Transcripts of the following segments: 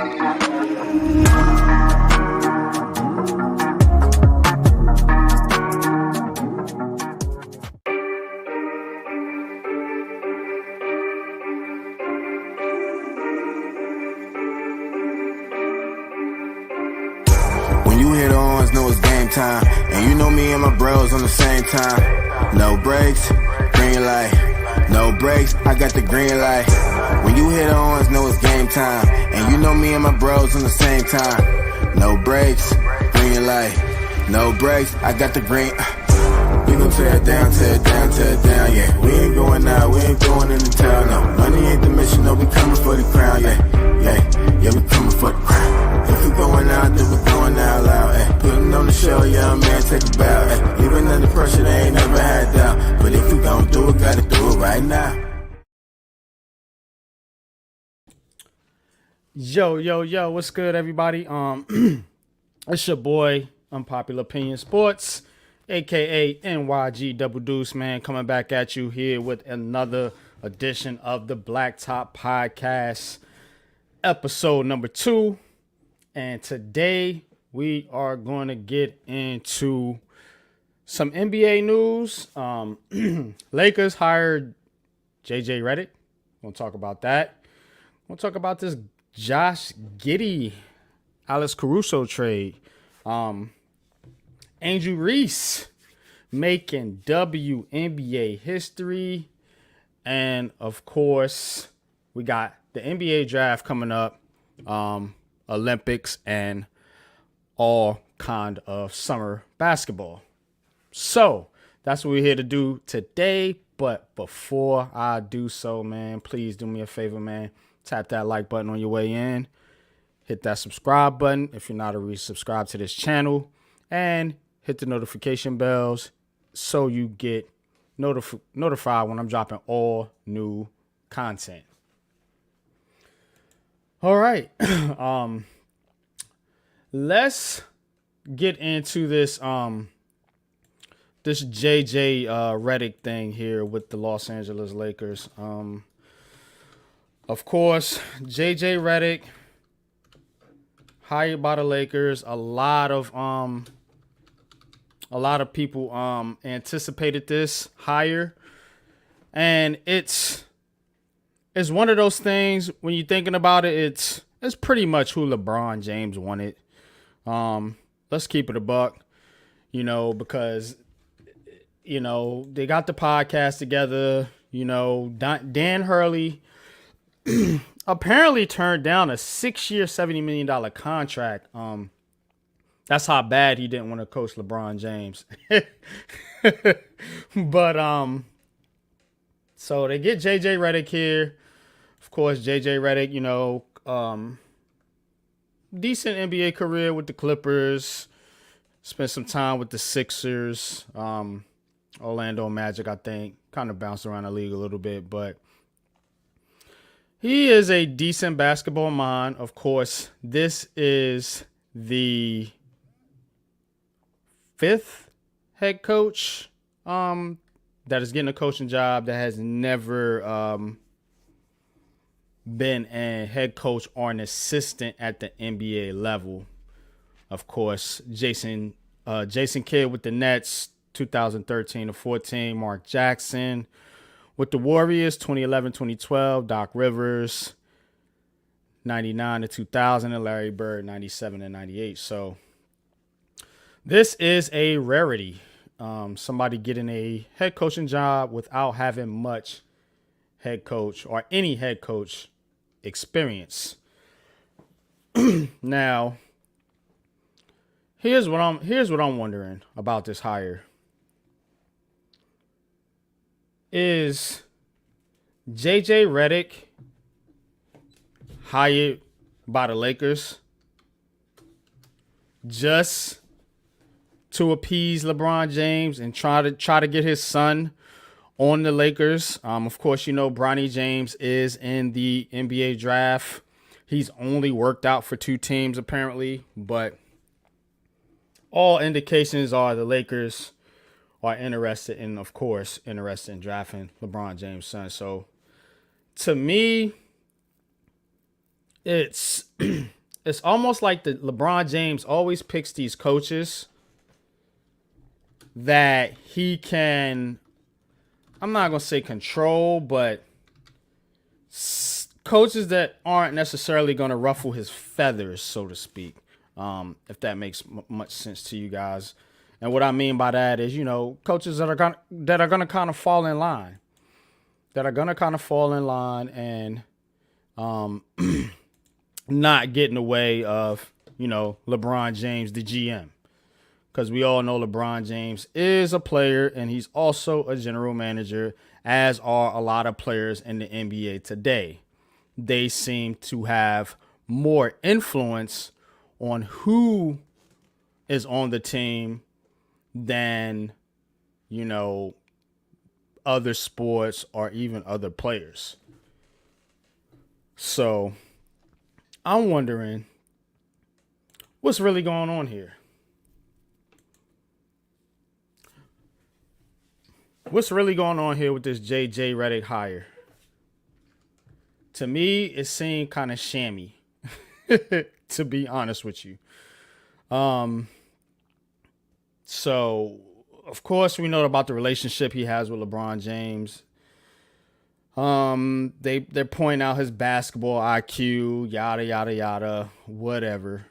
You hit ons, know it's game time. And you know me and my bros on the same time. No breaks, green light. No breaks, I got the green light. When you hit ons, know it's game time. And you know me and my bros on the same time. No breaks, green light. No breaks, I got the green. We gon' tear it down, tear it down, tear it down, yeah. We ain't going out, we ain't going into town, no. Money ain't the mission, no, we coming for the crown, yeah, we coming for the crown. If we going out, then we going out loud, eh. Putting on the show, young man, take a bow, eh. Even under pressure, they ain't never had doubt. But if you gon' do it, gotta do it right now. Yo, what's good, everybody? It's your boy, Unpopular Opinion Sports, aka NYG Double Deuce, man, coming back at you here with another edition of the BLACKTOP Podcast, episode number 2. And today we are going to get into some NBA news. Lakers hired JJ Redick. We'll talk about that. We'll talk about this Josh Giddey, Alex Caruso trade. Andrew Reese making WNBA history. And of course, we got the NBA draft coming up. Olympics and all kind of summer basketball. So that's what we're here to do today. But before I do so, man, please do me a favor, man. Tap that like button on your way in. Hit that subscribe button if you're not already subscribed to this channel. And hit the notification bells so you get notified when I'm dropping all new content. All right. Let's get into this this JJ Redick thing here with the Los Angeles Lakers. Of course, JJ Redick hired by the Lakers. A lot of people anticipated this hire, and it's one of those things when you're thinking about it. It's pretty much who LeBron James wanted. Let's keep it a buck, because they got the podcast together. Dan Hurley apparently turned down a 6-year, $70 million contract. That's how bad he didn't want to coach LeBron James. But so they get JJ Redick here. Of course, JJ Redick, decent NBA career with the Clippers. Spent some time with the Sixers, Orlando Magic, I think. Kind of bounced around the league a little bit, but he is a decent basketball mind. Of course, this is the 5th head coach that is getting a coaching job that has never been a head coach or an assistant at the NBA level. Of course, Jason Kidd with the Nets, 2013 to 14. Mark Jackson with the Warriors, 2011-2012. Doc Rivers, 99 to 2000, and Larry Bird, 97 and 98. So this is a rarity. Somebody getting a head coaching job without having much head coach or any head coach experience. Now, here's what I'm wondering about this hire. Is JJ Redick hired by the Lakers just to appease LeBron James and try to get his son on the Lakers? Of course, Bronny James is in the NBA draft. He's only worked out for 2 teams apparently, but all indications are the Lakers are interested in drafting LeBron James' son. So to me, it's it's almost like the LeBron James always picks these coaches that he can, I'm not gonna say control, but coaches that aren't necessarily gonna ruffle his feathers, so to speak. If that makes much sense to you guys. And what I mean by that is, coaches that are gonna kind of fall in line, and not get in the way of, LeBron James, the GM. Because we all know LeBron James is a player and he's also a general manager, as are a lot of players in the NBA today. They seem to have more influence on who is on the team than, other sports or even other players. So I'm wondering what's really going on here. What's really going on here with this JJ Redick hire? To me, it seemed kind of shammy, to be honest with you. So, of course, we know about the relationship he has with LeBron James. They're pointing out his basketball IQ, yada yada yada, whatever.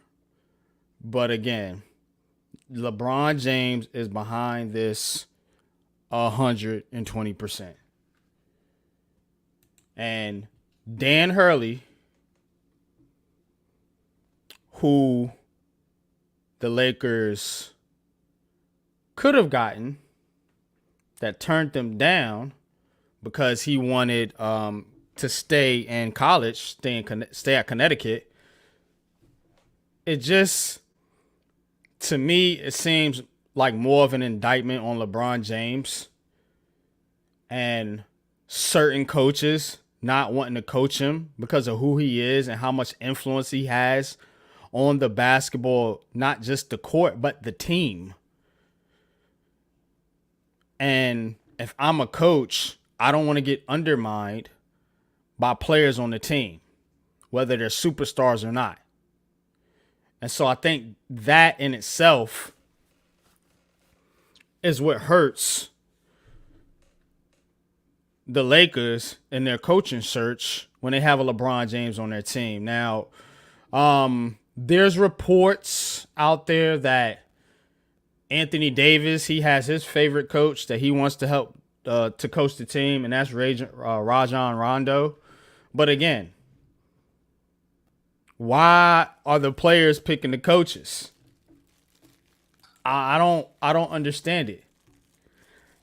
But again, LeBron James is behind this 120%. And Dan Hurley, who the Lakers could have gotten, that turned them down because he wanted to stay in college, stay at Connecticut. It just, to me, it seems like more of an indictment on LeBron James and certain coaches not wanting to coach him because of who he is and how much influence he has on the basketball, not just the court, but the team. And if I'm a coach, I don't want to get undermined by players on the team, whether they're superstars or not. And so I think that in itself is what hurts the Lakers in their coaching search when they have a LeBron James on their team. Now, there's reports out there that Anthony Davis, he has his favorite coach that he wants to help to coach the team, and that's Rajon Rondo. But again, why are the players picking the coaches? I don't understand it.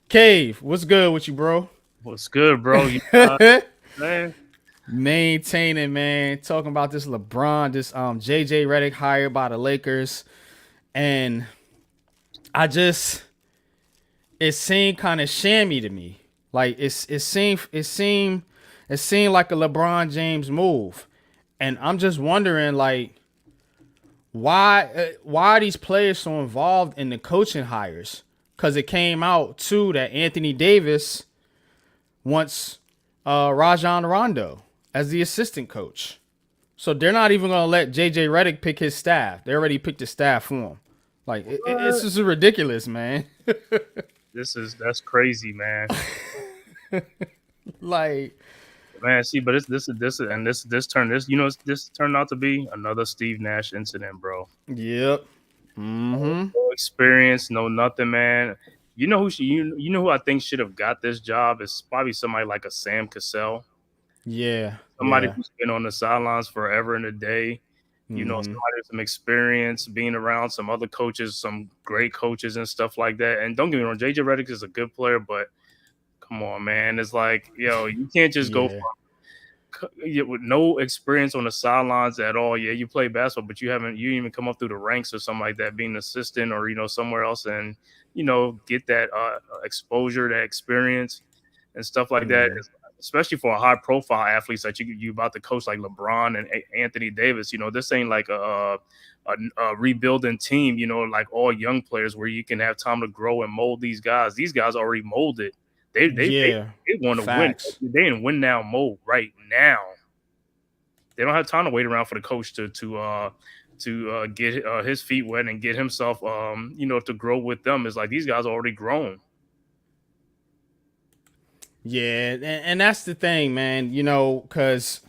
Cave, what's good with you, bro? What's good, bro? Man. Maintaining, man. Talking about this LeBron, this JJ Redick hired by the Lakers, and it seemed kind of shammy to me. Like it seemed like a LeBron James move, and I'm just wondering, like, why are these players so involved in the coaching hires? Because it came out too that Anthony Davis wants Rajon Rondo as the assistant coach, so they're not even gonna let JJ Redick pick his staff. They already picked the staff for him. Like it's just ridiculous, man. That's crazy, man. Like, Man, see, but this turned out to be another Steve Nash incident, bro. yep. Mm-hmm. No experience, no nothing, man. You know who I think should have got this job is probably somebody like a Sam Cassell. Yeah. Somebody yeah. who's been on the sidelines forever and a day. Somebody with some experience, being around some other coaches, some great coaches and stuff like that. And don't get me wrong, JJ Redick is a good player, but come on, man. It's like, you can't just go with no experience on the sidelines at all. Yeah, you play basketball, but you didn't even come up through the ranks or something like that, being an assistant or, somewhere else and, get that exposure, that experience and stuff like that. Especially for a high profile athletes that you about to coach like LeBron and Anthony Davis, this ain't like a rebuilding team, like all young players where you can have time to grow and mold these guys. These guys already molded. They want to win. They in win now mode right now. they don't have time to wait around for the coach to get his feet wet and get himself to grow with them. It's like these guys are already grown. Yeah, and that's the thing, man. Because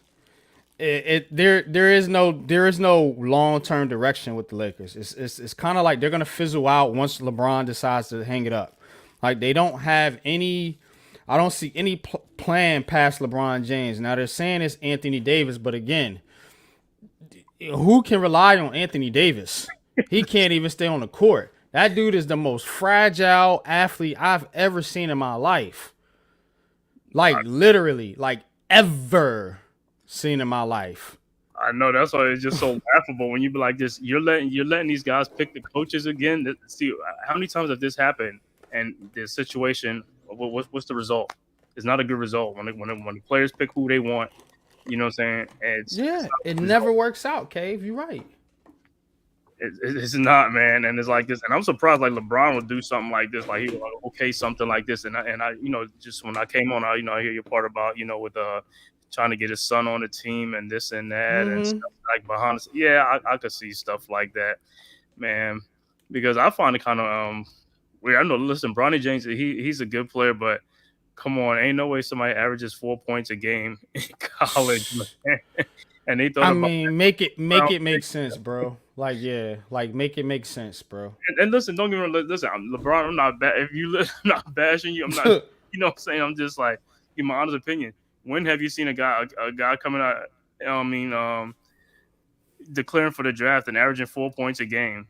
there is no long term direction with the Lakers. It's kind of like they're gonna fizzle out once LeBron decides to hang it up. Like they don't have any. I don't see any plan past LeBron James. Now they're saying it's Anthony Davis, but again, who can rely on Anthony Davis? He can't even stay on the court. That dude is the most fragile athlete I've ever seen in my life. Like literally, like ever seen in my life. I know, that's why it's just so laughable when you be like this. You're letting these guys pick the coaches again. See how many times have this happened, and the situation. What's the result? It's not a good result when the players pick who they want. You know what I'm saying? It never works out, Cave. You're right. It's not, man, and it's like this, and I'm surprised like LeBron would do something like this, like he would like, okay, something like this, and I just when I came on, I hear your part about with trying to get his son on the team and this and that and stuff like behind us. Yeah, I could see stuff like that, man, because I find it kind of weird. I know, listen, Bronny James, he's a good player, but come on, ain't no way somebody averages 4 points a game in college, man. And they thought make it make sense, bro. Like, make it make sense, bro. And listen, don't get me wrong. Listen, LeBron, I'm not I'm not bashing you. I'm not, you know what I'm saying? I'm just like, in my honest opinion, when have you seen a guy coming out, declaring for the draft and averaging 4 points a game?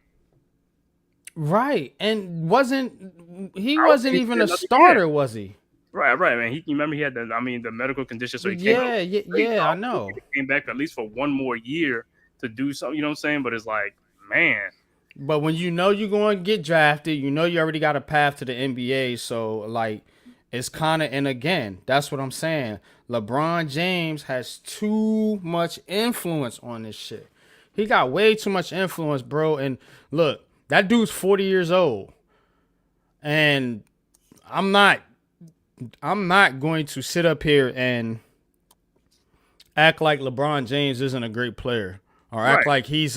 Right. And wasn't even a starter, was he? Right, man. You remember he had the medical condition, so he came out. I know. He came back at least for one more year to do something, you know what I'm saying? But it's like, man. But when you're going to get drafted, you already got a path to the NBA, so like it's kind of, and again, that's what I'm saying. LeBron James has too much influence on this shit. He got way too much influence, bro. And look, that dude's 40 years old. And I'm not going to sit up here and act like LeBron James isn't a great player, or act like he's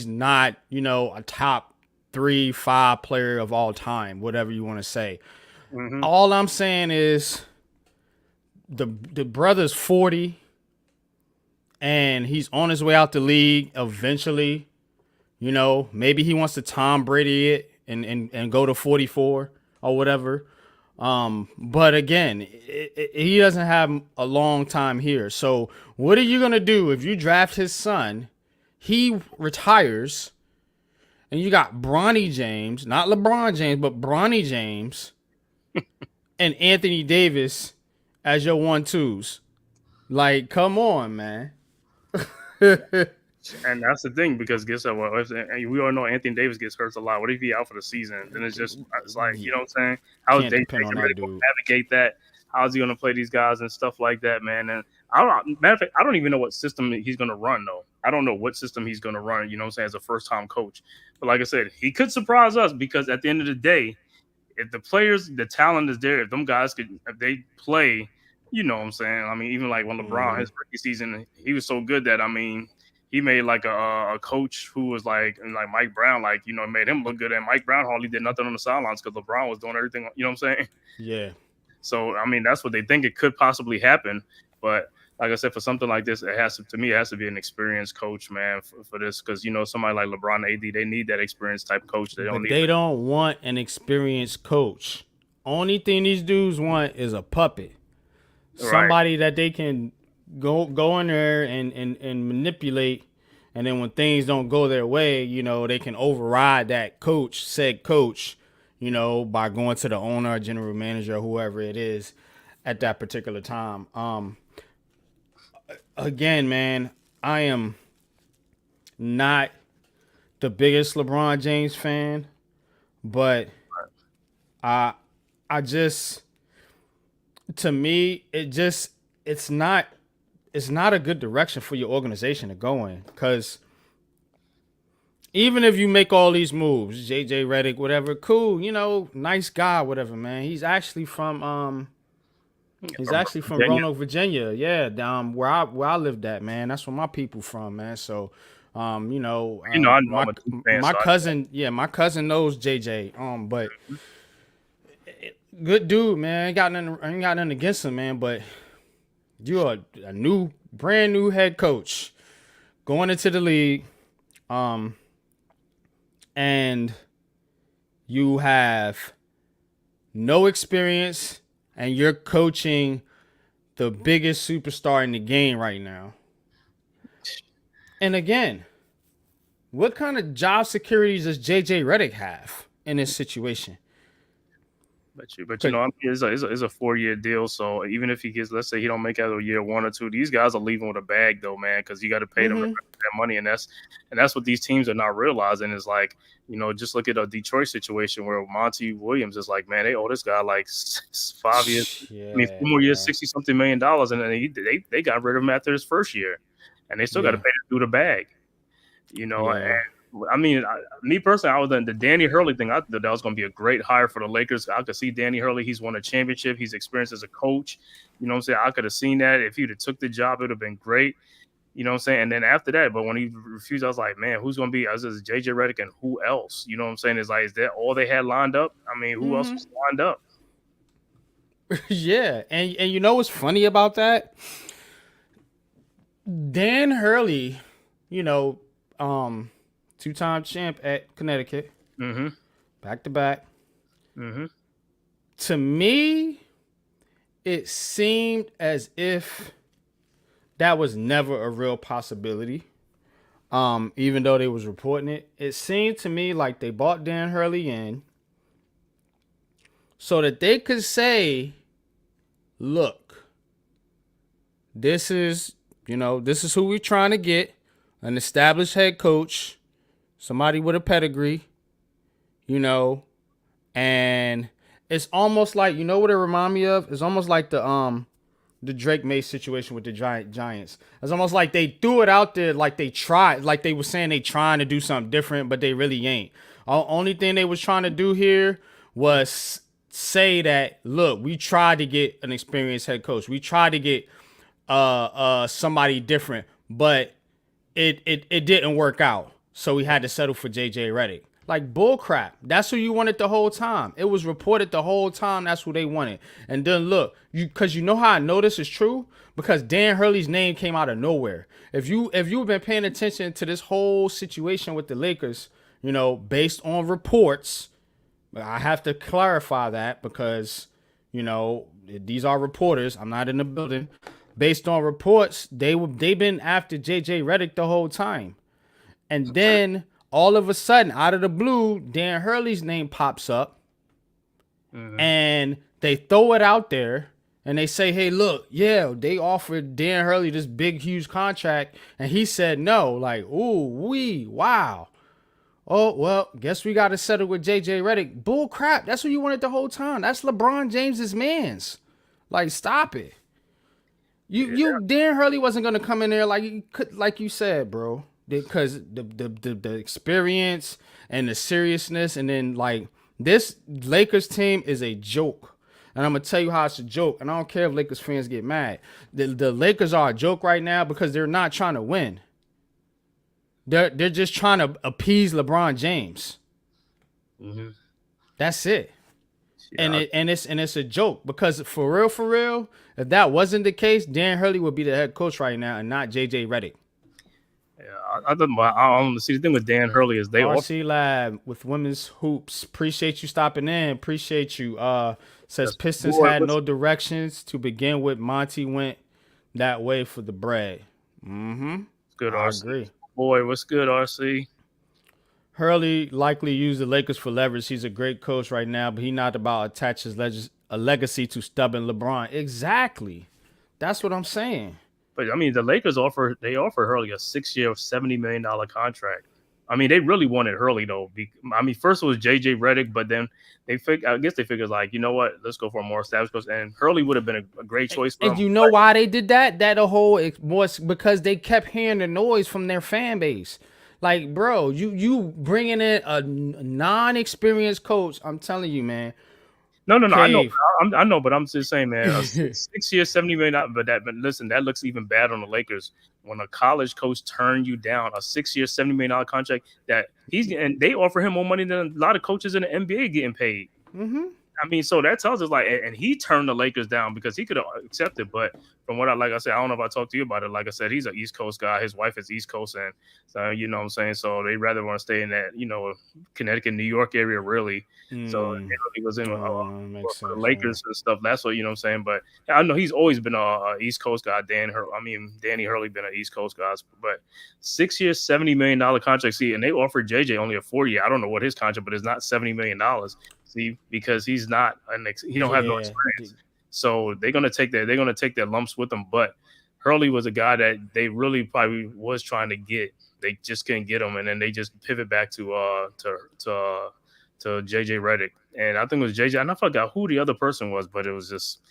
not, a top 3-5 player of all time, whatever you want to say. Mm-hmm. All I'm saying is the brother's 40 and he's on his way out the league eventually. Maybe he wants to Tom Brady it and go to 44 or whatever. But again, he doesn't have a long time here. So what are you going to do if you draft his son, he retires, and you got Bronny James, not LeBron James, but Bronny James and Anthony Davis as your 1-2s? Like, come on, man. And that's the thing, because guess what? We all know Anthony Davis gets hurt a lot. What if he out for the season? Then it's like, you know what I'm saying? How is Davis going to navigate that? How is he going to play these guys and stuff like that, man? And matter of fact, I don't even know what system he's going to run, though. I don't know what system he's going to run, you know what I'm saying, as a first-time coach. But like I said, he could surprise us, because at the end of the day, if the players, the talent is there, if them guys if they play, you know what I'm saying? I mean, even like when LeBron, his rookie season, he was so good that, he made like a coach who was like Mike Brown, made him look good. And Mike Brown hardly did nothing on the sidelines because LeBron was doing everything. You know what I'm saying? Yeah. So, that's what they think it could possibly happen. But like I said, for something like this, it has to be an experienced coach, man, for this. Because, somebody like LeBron AD, they need that experienced type coach. They don't want an experienced coach. Only thing these dudes want is a puppet. Right. Somebody that they can go in there and manipulate, and then when things don't go their way, they can override that said coach, by going to the owner, general manager, or whoever it is at that particular time. Again, man, I am not the biggest LeBron James fan, but I just, to me, it's not a good direction for your organization to go in, because even if you make all these moves, JJ Redick, whatever, cool, nice guy, whatever, man. He's actually from He's actually from Roanoke, Virginia. Yeah, where I lived at, man. That's where my people from, man. So, I know I'm a Duke fan, my so cousin, my cousin knows JJ. But good dude, man. I ain't got nothing against him, man. But you're a brand new head coach going into the league, and you have no experience, and you're coaching the biggest superstar in the game right now. And again, what kind of job security does JJ Redick have in this situation? But you know, I mean, it's a 4-year deal. So even if he gets, let's say he don't make it out of year 1 or 2, these guys are leaving with a bag though, man, because you got to pay them that money, and that's what these teams are not realizing is like, you know, just look at a Detroit situation where Monty Williams is like, man, they owe this guy like 5 years, 4 more years, $60-something million, and then they got rid of him after his first year, and they still got to pay to do the bag, you know. And I mean, me personally, I was the Danny Hurley thing. I thought that was going to be a great hire for the Lakers. I could see Danny Hurley. He's won a championship. He's experienced as a coach. You know what I'm saying? I could have seen that. If he'd have took the job, it would have been great. You know what I'm saying? And then after that, but when he refused, I was like, man, who's going to be? I was just JJ Redick and who else? You know what I'm saying? It's like, is that all they had lined up? I mean, who else was lined up? Yeah. And you know what's funny about that? Dan Hurley, you know, 2-time champ at Connecticut, back to back. To me, it seemed as if that was never a real possibility. Even though they was reporting it, it seemed to me like they bought Dan Hurley in so that they could say, "Look, this is who we're trying to get, an established head coach." Somebody with a pedigree, you know, and it's almost like, you know what it remind me of? It's almost like the Drake May situation with the Giants. It's almost like they threw it out there, like they tried, like they were saying they trying to do something different, but they really ain't. Only thing they was trying to do here was say that, look, we tried to get an experienced head coach. We tried to get somebody different, but it didn't work out. So we had to settle for JJ Redick. Like bull crap. That's who you wanted the whole time. It was reported the whole time that's who they wanted. And then look, because you know how I know this is true? Because Dan Hurley's name came out of nowhere. If you've been paying attention to this whole situation with the Lakers, you know, based on reports, I have to clarify that because, you know, these are reporters. I'm not in the building. Based on reports, they've been after JJ Redick the whole time. And then all of a sudden, out of the blue, Dan Hurley's name pops up and they throw it out there and they say, hey, look, yeah, they offered Dan Hurley this big, huge contract. And he said no, like, wow. Oh, well, guess we got to settle with JJ Redick. Bull crap. That's what you wanted the whole time. That's LeBron James's mans. Like, stop it. Dan Hurley wasn't going to come in there like you said, bro. Because the experience and the seriousness, and then like this Lakers team is a joke, and I'm gonna tell you how it's a joke. And I don't care if Lakers fans get mad. The Lakers are a joke right now because they're not trying to win. They're just trying to appease LeBron James. That's it. Yeah. And it's a joke because for real, if that wasn't the case, Dan Hurley would be the head coach right now and not JJ Redick. Yeah, I don't see the thing with Dan Hurley is they RC Lab with women's hoops. Appreciate you stopping in. Appreciate you. Says Pistons had no directions to begin with. Monty went that way for the bread. Good, I RC. agree. Boy, what's good, RC? Hurley likely used the Lakers for leverage. He's a great coach right now, but he's not about attach his legacy to stubborn LeBron. Exactly. That's what I'm saying. But I mean, the Lakers offer Hurley a 6-year, $70 million contract. I mean, they really wanted Hurley though. I mean, first it was JJ Redick, but then I guess they figured like, you know what, let's go for a more established coach. And Hurley would have been a great choice for them. And you know why they did that? That was because they kept hearing the noise from their fan base. Like, bro, you bringing in a non-experienced coach. I'm telling you, man. No. Cave. I know, but I'm just saying, man. A 6 year, $70 million. But listen, that looks even bad on the Lakers when a college coach turned you down a 6 year, $70 million contract. And they offer him more money than a lot of coaches in the NBA getting paid. Mm-hmm. I mean, so that tells us and he turned the Lakers down because he could have accepted. But from what like I said, I don't know if I talked to you about it. Like I said, he's an East Coast guy. His wife is East Coast, and so you know what I'm saying. So they rather want to stay in that Connecticut, New York area, really. So he was in for the Lakers and stuff. That's what you know what I'm saying. But I know he's always been a East Coast guy. Danny Hurley been an East Coast guy. But 6 years, $70 million contract. See, and they offered JJ only a 4-year. I don't know what his contract, but it's not $70 million. See, because he's not he don't have no experience. So they're gonna take their lumps with him. But Hurley was a guy that they really probably was trying to get. They just couldn't get him, and then they just pivot back to JJ Redick. And I think it was JJ, and I forgot who the other person was, but it was just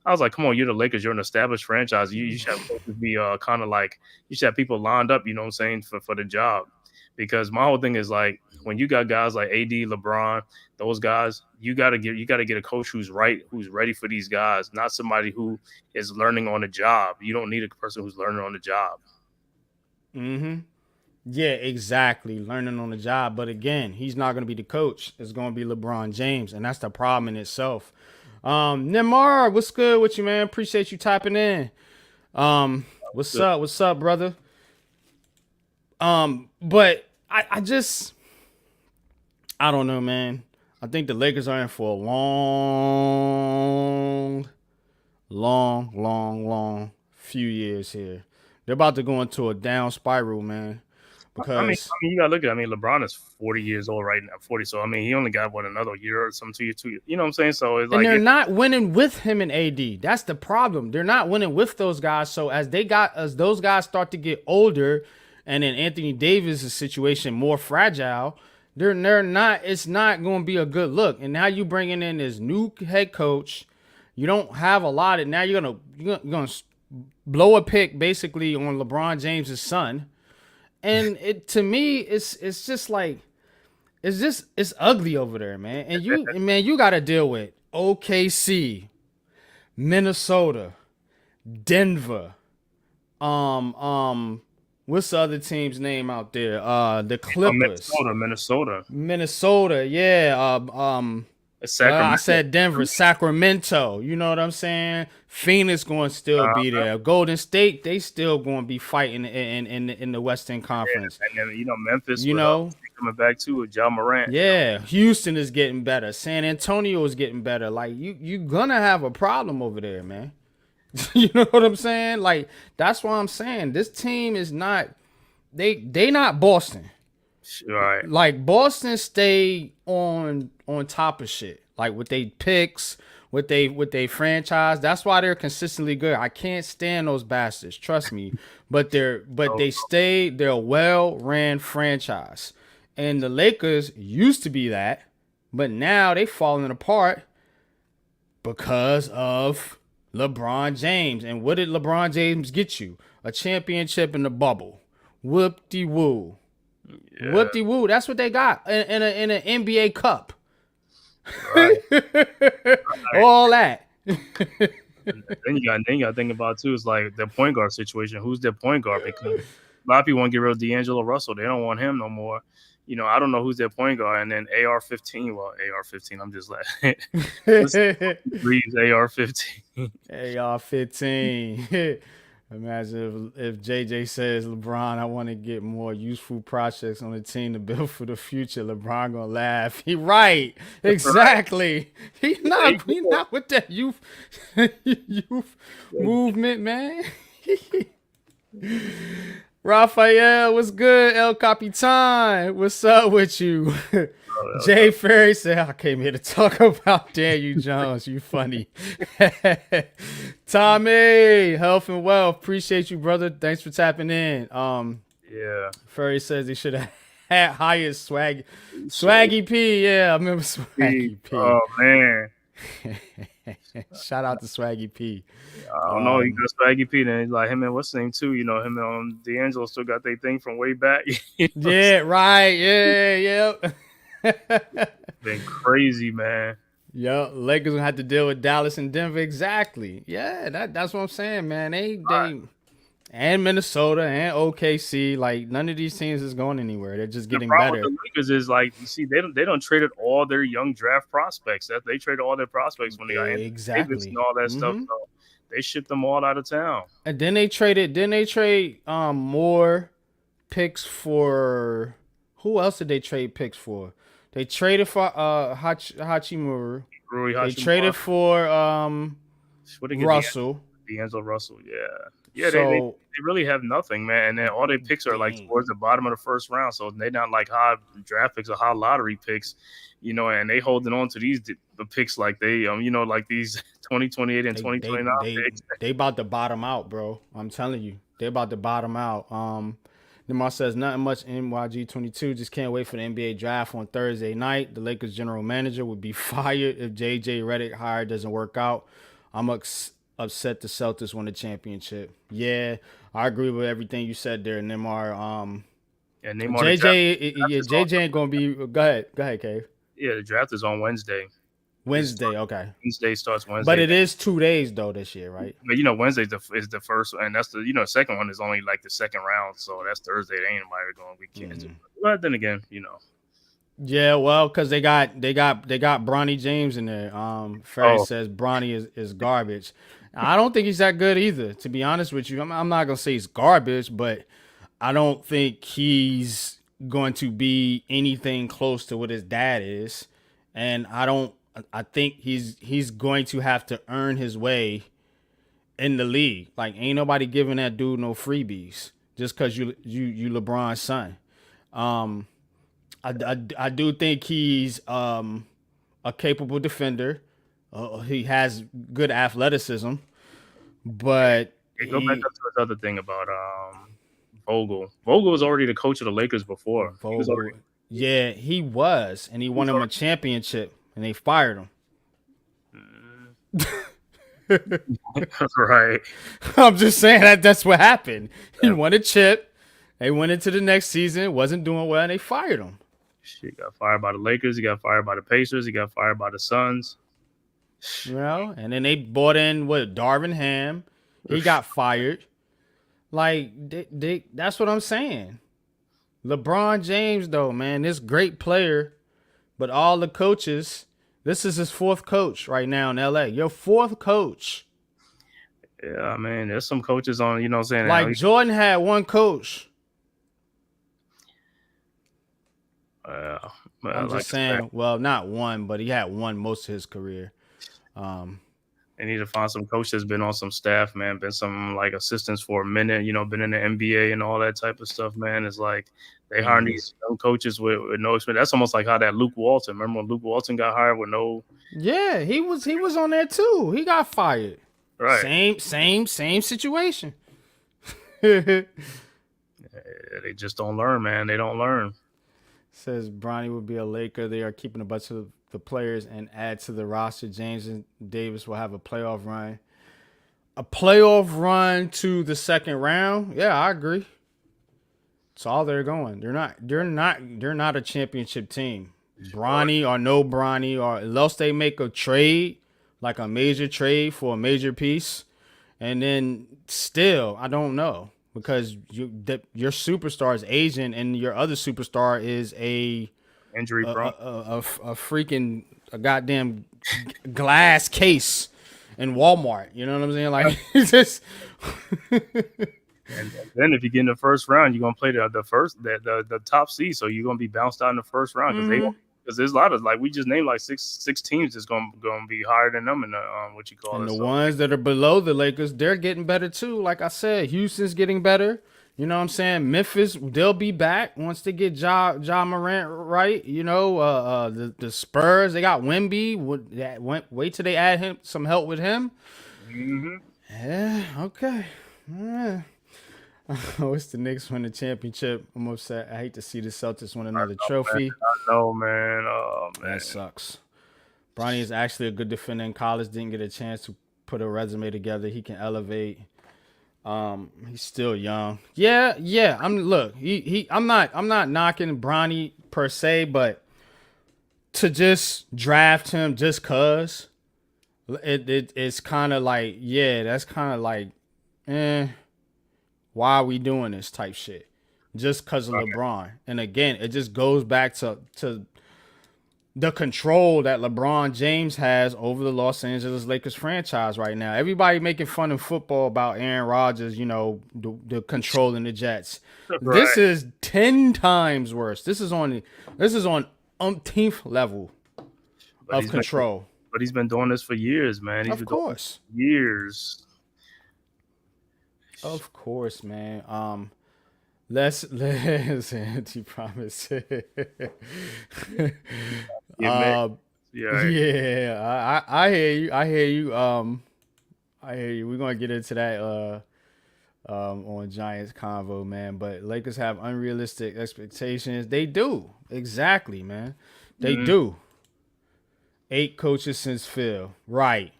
I was like, come on, you're the Lakers, you're an established franchise. You should have be kind of like you should have people lined up, you know what I'm saying, for the job. Because my whole thing is like when you got guys like AD, LeBron, those guys, you gotta get a coach who's ready for these guys, not somebody who is learning on the job. You don't need a person who's learning on the job. Mm-hmm. Yeah, exactly. Learning on the job. But again, he's not gonna be the coach. It's gonna be LeBron James, and that's the problem in itself. Neymar, what's good with you, man? Appreciate you typing in. What's up? What's up, brother? But I don't know, man. I think the Lakers are in for a long few years here. They're about to go into a down spiral, man. Because I mean, you gotta look at it. I mean, LeBron is 40 years old right now, 40. So I mean, he only got another year or some 2 years. You know what I'm saying? So it's and they're not winning with him and AD. That's the problem. They're not winning with those guys. So as those guys start to get older, and then Anthony Davis' situation more fragile, they're not. It's not going to be a good look. And now you bringing in this new head coach. You don't have a lot of. Now you're gonna blow a pick basically on LeBron James' son. And to me, it's just like it's ugly over there, man. And you got to deal with OKC, Minnesota, Denver, what's the other team's name out there? The Clippers. Minnesota. Yeah. I said Denver, Mm-hmm. Sacramento. You know what I'm saying? Phoenix going to still be there. Golden State, they still going to be fighting in the Western Conference. Yeah, and then, Memphis. Coming back too with Ja Morant. Yeah, Houston is getting better. San Antonio is getting better. Like you gonna have a problem over there, man. You know what I'm saying? Like that's why I'm saying this team is not. They not Boston. Right. Like Boston stay on top of shit. Like with they picks, with they franchise. That's why they're consistently good. I can't stand those bastards. Trust me. But they're a well-ran franchise. And the Lakers used to be that, but now they falling apart because of LeBron James. And what did LeBron James get you? A championship in the bubble. Whoop-de-woo. Yeah. Whoop-de-woo. That's what they got in an NBA Cup. Right. All that. Then you got to think about too is like the point guard situation. Who's their point guard? Because a lot of people want to get rid of D'Angelo Russell. They don't want him no more. I don't know who's their point guard. And then AR-15. Well, AR-15. I'm just like Reese AR-15. AR-15. Imagine if JJ says, LeBron, I want to get more useful projects on the team to build for the future. LeBron gonna laugh. He right. Exactly. Right. He not with that youth movement, man. Raphael, what's good? El Capitan, what's up with you? Jay Ferry said, I came here to talk about Daniel Jones. You funny. Tommy, health and wealth. Appreciate you, brother. Thanks for tapping in. Yeah. Ferry says he should have had highest Swaggy P. Yeah, I remember Swaggy P. Oh, man. Shout out to Swaggy P. I don't know. He got Swaggy P. Then he's like him and what's his name too. Him and D'Angelo still got their thing from way back. Yeah, right. Yeah, yeah. Been crazy, man. Yo, Lakers gonna have to deal with Dallas and Denver. Exactly. Yeah, that's what I'm saying, man. They and Minnesota and OKC, like none of these teams is going anywhere. They're just The getting problem better. with the Lakers is like you see they don't traded all their young draft prospects. That they traded all their prospects when they got Anthony Davis and Exactly. all that stuff. So they shipped them all out of town. And then they trade more picks for who else did they trade picks for? They traded for Hachimura. Rui They Hachimura. traded for What they get? Russell. D'Angelo Russell. Yeah. So They really have nothing, man. And then all their picks are like towards the bottom of the first round, so they're not like high draft picks or high lottery picks, and they holding on to these the picks like they like these 2028 and 2029 picks. They about to bottom out, bro. I'm telling you, they about to bottom out. Nemar says nothing much. NYG22 just can't wait for the NBA draft on Thursday night. The Lakers general manager would be fired if JJ Redick hire doesn't work out. I'm upset the Celtics won the championship. Yeah, I agree with everything you said there, Nemar. Neymar, JJ ain't gonna be. Go ahead, Cave. Yeah, the draft is on Wednesday. Okay. Wednesday starts Wednesday. But it is 2 days though this year, right? But Wednesday is the first, and that's the second one is only like the second round, so that's Thursday. They ain't nobody going weekends. But then again, Yeah, well, because they got Bronny James in there. Ferry says Bronny is garbage. I don't think he's that good either, to be honest with you. I'm not gonna say he's garbage, but I don't think he's going to be anything close to what his dad is, and I think he's going to have to earn his way in the league. Like, ain't nobody giving that dude no freebies just because you LeBron's son. I do think he's a capable defender. He has good athleticism, but go back up to this other thing about Vogel. Vogel was already the coach of the Lakers before. He was, and he won him a championship, and they fired him. Right. I'm just saying that's what happened. He won a chip. They went into the next season, wasn't doing well, and they fired him. He got fired by the Lakers. He got fired by the Pacers. He got fired by the Suns. And then they bought in Darvin Ham. He got fired. Like that's what I'm saying. LeBron James, though, man, this great player, but all the coaches. This is his fourth coach right now in LA. Your fourth coach. Yeah, man. There's some coaches on, what I'm saying? Like Jordan had one coach. I'm just saying, well, not one, but he had one most of his career. They need to find some coach that's been on some staff, man, been some like assistants for a minute, been in the NBA and all that type of stuff, man. It's like they hire these young coaches with no experience. That's almost like how that Luke Walton. Remember when Luke Walton got hired with no? Yeah, he was on there too. He got fired. Right. Same situation. They just don't learn, man. They don't learn. Says Bronny would be a Laker. They are keeping a bunch of the players and add to the roster. James and Davis will have a playoff run. A playoff run to the second round? Yeah, I agree. That's all they're going. They're not a championship team. Bronny or no Bronny, or unless they make a trade, like a major trade for a major piece, and then still, I don't know. Because your superstar is Asian and your other superstar is a injury prone, a goddamn glass case in Walmart. You know what I'm saying? Like, it's just. And then if you get in the first round, you're gonna play the top seed, so you're gonna be bounced out in the first round because there's a lot of, like, we just named like six teams that's gonna be higher than them in the And the ones that are below the Lakers, they're getting better too. Like I said, Houston's getting better. You know what I'm saying? Memphis, they'll be back once they get Ja Morant right. The Spurs, they got Wemby. Wait till they add some help with him. Mm-hmm. Yeah. Okay. Yeah. What's the Knicks win the championship? I'm upset. I hate to see the Celtics win another trophy. I know, man. Oh, man. That sucks. Bronny is actually a good defender in college. Didn't get a chance to put a resume together. He can elevate. He's still young. Yeah. I'm not knocking Bronny per se, but to just draft him just cause it's kind of like, yeah, that's kind of like, why are we doing this type shit? Just cause of LeBron. And again, it just goes back to the control that LeBron James has over the Los Angeles Lakers franchise right now. Everybody making fun of football about Aaron Rodgers, the controlling the Jets. Right. This is 10 times worse. This is on umpteenth level of control. But he's been doing this for years, man. Of course. Years. Of course, man. Let's anti-promise. Yeah, I hear you. I hear you. We're gonna get into that on Giants convo, man. But Lakers have unrealistic expectations. They do. Exactly, man. They do. 8 coaches since Phil. Right.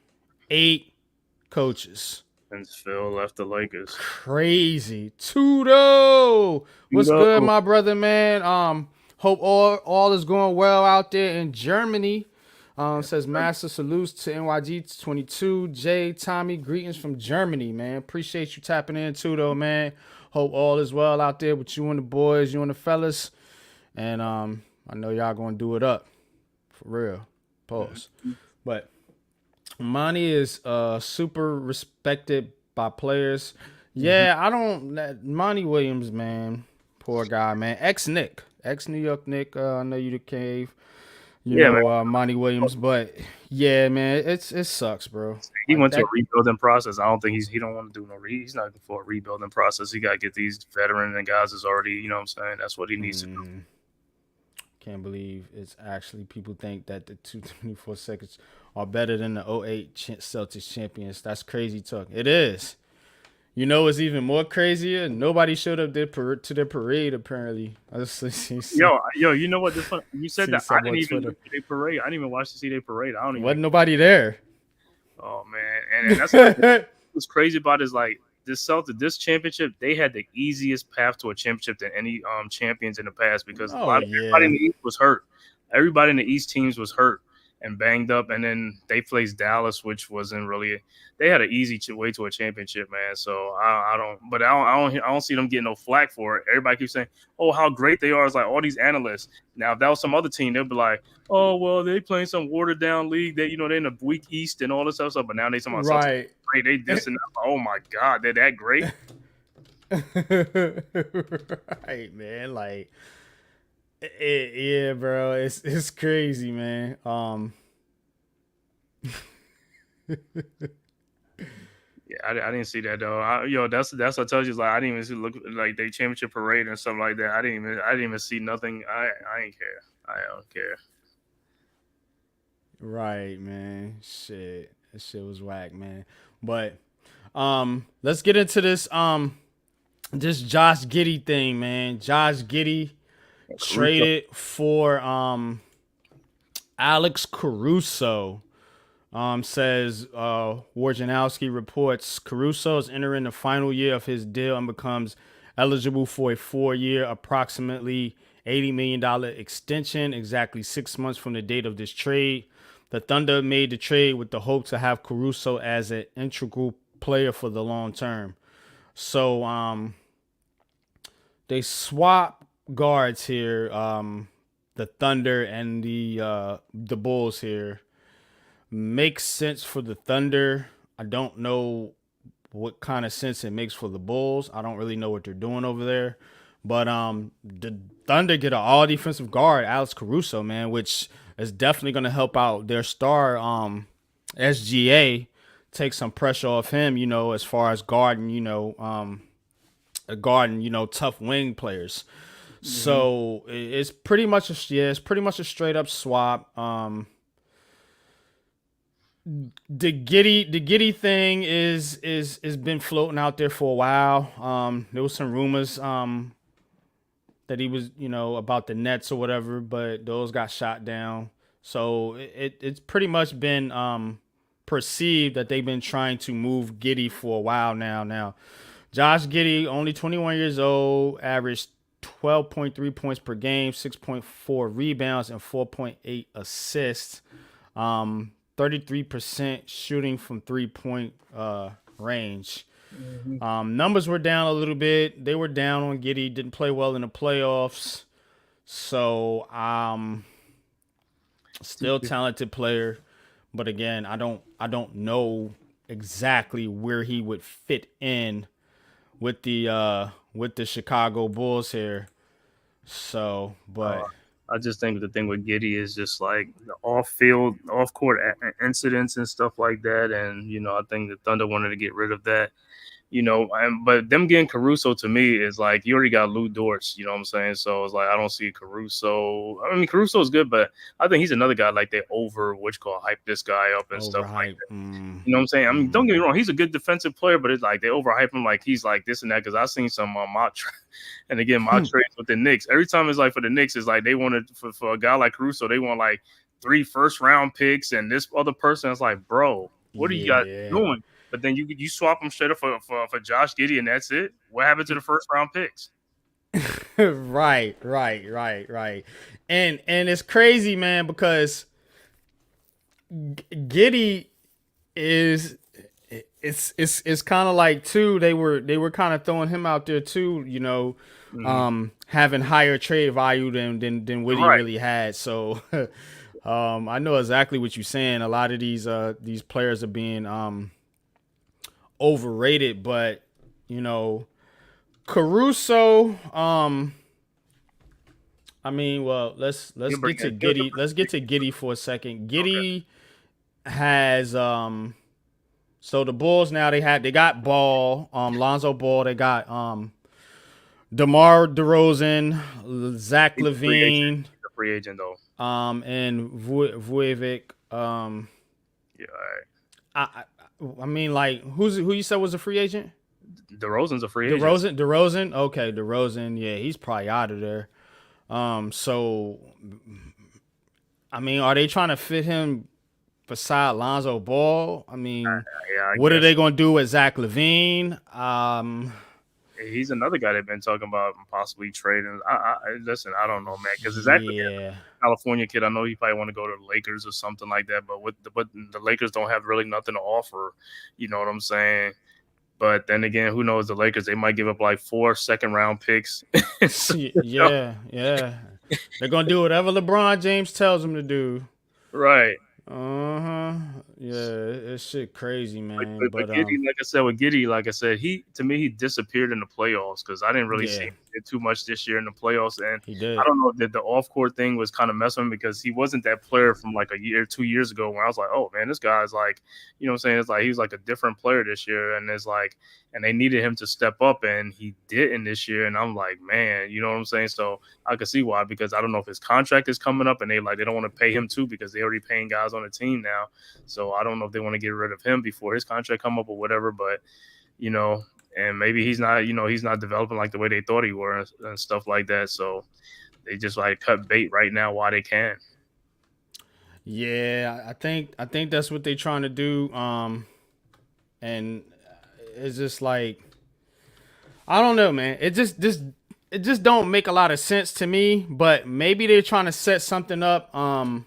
8 coaches. Since Phil left the Lakers. Crazy. Tudo. What's good, my brother, man? Hope all is going well out there in Germany. Says master salutes to NYG 22. Jay, Tommy, greetings from Germany, man. Appreciate you tapping in, Tudo, man. Hope all is well out there with you and the boys, you and the fellas. And I know y'all gonna do it up. For real. Pause. But Monty is super respected by players. Yeah, I don't. Monty Williams, man, poor guy, man. Ex-New York Nick. I know you the cave. Monty Williams, but yeah, man, it sucks, bro. He went to a rebuilding process. I don't think he don't want to do no. He's not for a rebuilding process. He got to get these veteran and guys that's already, you know what I'm saying. That's what he needs to do. Can't believe it's actually people think that the 224 seconds are better than the 08 Celtics champions. That's crazy talk. It is. You know what's even more crazier? Nobody showed up to their parade, apparently. Yo, you know what? You said that. I didn't even look at their parade. I didn't even watch to see their parade. Wasn't nobody there. Oh, man. And that's what's crazy about it is, like, this championship, they had the easiest path to a championship than any champions in the past because everybody in the East was hurt. Everybody in the East teams was hurt and banged up, and then they faced Dallas, which wasn't really. They had an easy way to a championship, man. So I don't see them getting no flack for it. Everybody keeps saying, "Oh, how great they are!" It's like all these analysts. Now, if that was some other team, they'd be like, "Oh, well, they playing some watered down league. They, they're in a weak East and all this stuff." But now they talking about something great. They this and that. Oh my God, they're that great. Right, man. Like, yeah, bro. It's crazy, man. Yeah, I didn't see that though. That's what I told you. Like I didn't even look like they championship parade and stuff like that. I didn't even see nothing. I ain't care. I don't care. Right, man. Shit, that shit was whack, man. But let's get into this Josh Giddey thing, man. Josh Giddey traded for Alex Caruso. Says Wojnarowski reports Caruso is entering the final year of his deal and becomes eligible for a 4-year, approximately $80 million extension, exactly 6 months from the date of this trade. The Thunder made the trade with the hope to have Caruso as an integral player for the long term. So they swap guards here, the Thunder and the Bulls here. Makes sense for the Thunder. I don't know what kind of sense it makes for the Bulls. I don't really know what they're doing over there. But the Thunder get an all defensive guard, Alex Caruso, man, which is definitely going to help out their star SGA, take some pressure off him, as far as guarding, tough wing players. Mm-hmm. So it's pretty much a straight up swap. The Giddey thing is been floating out there for a while. There was some rumors that he was, about the Nets or whatever, but those got shot down. So it's pretty much been perceived that they've been trying to move Giddey for a while now. Josh Giddey, only 21 years old, averaged 12.3 points per game, 6.4 rebounds, and 4.8 assists. 33% shooting from 3-point range. Numbers were down a little bit. They were down on Giddey. Didn't play well in the playoffs. So, still talented player, but again, I don't know exactly where he would fit in with the Chicago Bulls here. So, but I just think the thing with Giddey is just like the off-field, off-court incidents and stuff like that. And, I think the Thunder wanted to get rid of that, but them getting Caruso to me is like, you already got Lou Dortz, you know what I'm saying? So it's like, I don't see Caruso. I mean, Caruso is good, but I think he's another guy like they hype this guy up and stuff like that. You know what I'm saying? I mean, don't get me wrong. He's a good defensive player, but it's like they overhype him like he's like this and that. Cause I've seen some mock and again, mock trades with the Knicks. Every time it's like for the Knicks, it's like they wanted for a guy like Caruso, they want like 3 first-round picks, and this other person is like, bro, what are you guys doing? But then you swap them straight up for Josh Giddey, and that's it. What happened to the first-round picks? Right. And it's crazy, man, because Giddey is it's kind of like too. They were kind of throwing him out there too, having higher trade value than what he really had. So I know exactly what you're saying. A lot of these players are being overrated, but Caruso, I mean, well, let's get to Giddey. Let's get to Giddey for a second. Giddey has so the Bulls now they got Ball, Lonzo Ball, they got DeMar DeRozan, Zach LaVine, free agent though. And Vujovic. Yeah, all right. I mean, like, who you said was a free agent? DeRozan's a free agent. DeRozan. Okay, DeRozan. Yeah, he's probably out of there. So, I mean, are they trying to fit him beside Lonzo Ball? I mean, what are they going to do with Zach LaVine? He's another guy they've been talking about possibly trading. Listen, I don't know, man, because exactly California kid. I know he probably want to go to the Lakers or something like that, but the Lakers don't have really nothing to offer. You know what I'm saying? But then again, who knows? The Lakers, they might give up like 4 second-round picks. Yeah. They're gonna do whatever LeBron James tells them to do. Right. Yeah, it's shit crazy, man. But Giddey, like I said, with Giddey, like I said, he disappeared in the playoffs because I didn't really see him too much this year in the playoffs. And he did. I don't know that the off-court thing was kind of messing with him because he wasn't that player from like a year, 2 years ago when I was like, oh man, this guy's like, you know what I'm saying? It's like he's like a different player this year, and it's like, and they needed him to step up, and he didn't this year. And I'm like, man, you know what I'm saying? So I could see why, because I don't know if his contract is coming up, and they don't want to pay him too because they already paying guys on the team now. So I don't know if they want to get rid of him before his contract come up or whatever, but and maybe he's not developing like the way they thought he were and stuff like that. So they just like cut bait right now while they can. Yeah, I think that's what they're trying to do. And it's just like, I don't know, man. It just don't make a lot of sense to me, but maybe they're trying to set something up for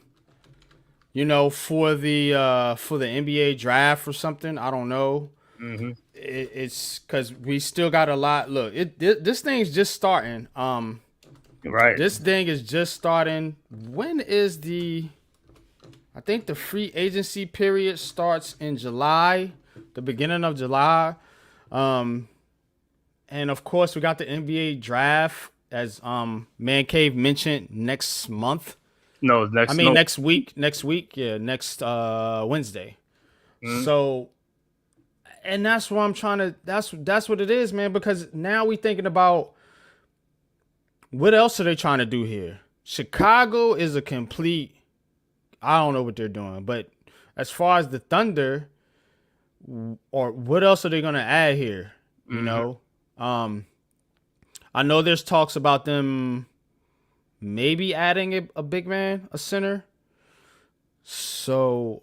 the NBA draft or something. I don't know. Mm-hmm. It's because we still got a lot. Look, this thing's just starting. Right. This thing is just starting. When is I think the free agency period starts in July, the beginning of July. And of course, we got the NBA draft, as Man Cave mentioned, next month. Next week. Yeah, next Wednesday. Mm-hmm. So, and that's what I'm trying to. That's what it is, man. Because now we thinking about what else are they trying to do here? Chicago is a complete. I don't know what they're doing, but as far as the Thunder, or what else are they going to add here? You know, I know there's talks about them maybe adding a big man, a center. So,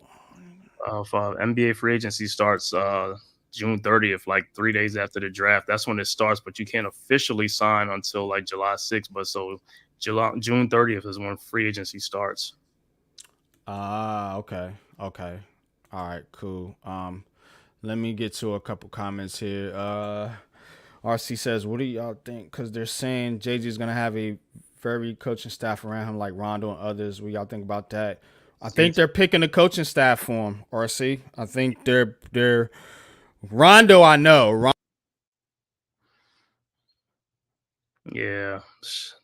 NBA free agency starts June 30th, like 3 days after the draft. That's when it starts, but you can't officially sign until like July 6th. But so June 30th is when free agency starts. Okay. All right, cool. Let me get to a couple comments here. RC says, what do y'all think? Because they're saying JJ's going to have a very coaching staff around him like Rondo and others. What y'all think about that? I think they're picking the coaching staff for him, RC. I think they're Rondo, I know. Yeah,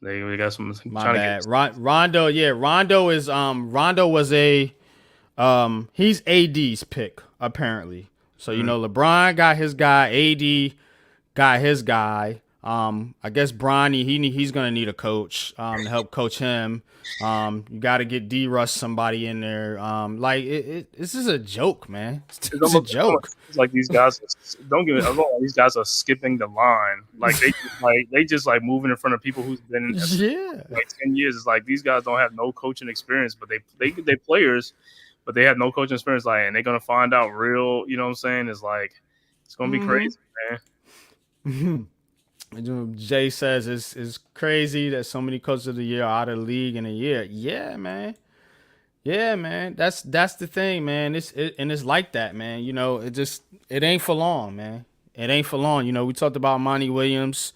they got some. My bad. Rondo was a he's AD's pick apparently. So you know LeBron got his guy, AD got his guy. I guess Bronny he's gonna need a coach to help coach him. You got to get D-Russ somebody in there. Like this is a joke, man. It's a joke. It's like these guys. Don't get me wrong. These guys are skipping the line. Like they just moving in front of people who's been like 10 years. It's like these guys don't have no coaching experience, but they players, but they have no coaching experience. Like, and they're gonna find out real. You know what I'm saying? It's like it's gonna be crazy, man. Jay says it's crazy that so many coaches of the year are out of the league in a year. Yeah, man. That's the thing, man. It's like that, man. You know, it ain't for long, man. It ain't for long. You know, we talked about Monty Williams,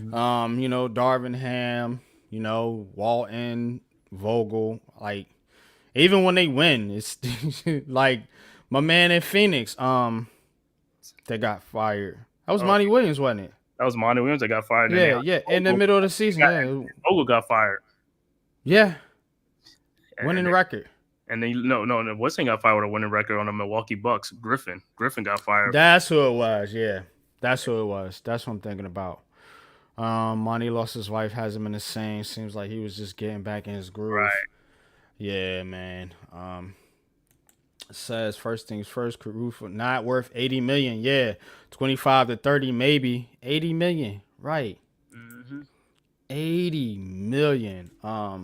you know, Darvin Ham, you know, Walton, Vogel. Like, even when they win, it's like my man in Phoenix, they got fired. That was Monty Williams, wasn't it? That was Monty Williams that got fired. Yeah, in the middle of the season. Vogel got fired. Yeah. Winning record. And then no, Weston got fired with a winning record on the Milwaukee Bucks. Griffin got fired. That's who it was. Yeah, that's who it was. That's what I'm thinking about. Monty lost his wife, hasn't been the same. Seems like he was just getting back in his groove. Right. Yeah, man. Says first things first, Caruso not worth $80 million. Yeah, 25 to 30, maybe $80 million. Right. 80 million. I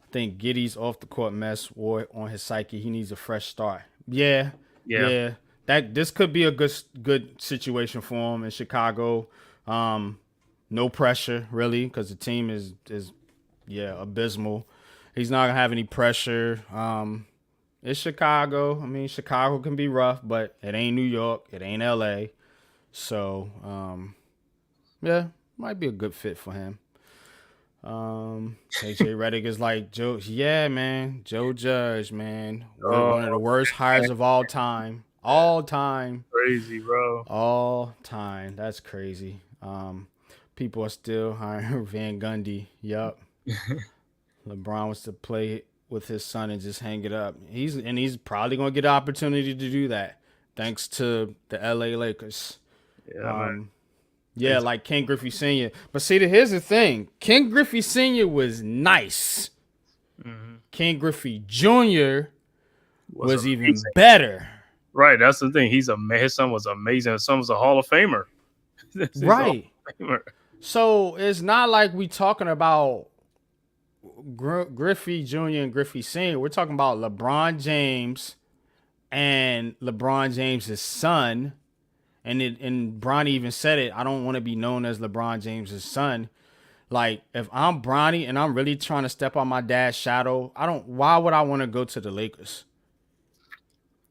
think Giddey's off the court mess wore on his psyche. He needs a fresh start. Yeah. That this could be a good situation for him in Chicago. No pressure really because the team is abysmal. He's not gonna have any pressure. It's Chicago. I mean, Chicago can be rough, but it ain't New York. It ain't LA. So, might be a good fit for him. JJ Redick is like, Joe. Yeah, man. Joe Judge, man. One of the worst hires of all time. All time. Crazy, bro. All time. That's crazy. People are still hiring Van Gundy. Yup. LeBron wants to play with his son and just hang it up. He's probably gonna get an opportunity to do that thanks to the LA Lakers. Like Ken Griffey Sr. But see, here's the thing: Ken Griffey Sr. was nice. Ken Griffey Jr. was even better. Right, that's the thing. His son was amazing. His son was a Hall of Famer. Right. So it's not like we talking about Griffey Jr. and Griffey Sr. We're talking about LeBron James and LeBron James's son. And Bronny even said it. I don't want to be known as LeBron James's son. Like, if I'm Bronny and I'm really trying to step on my dad's shadow, why would I want to go to the Lakers?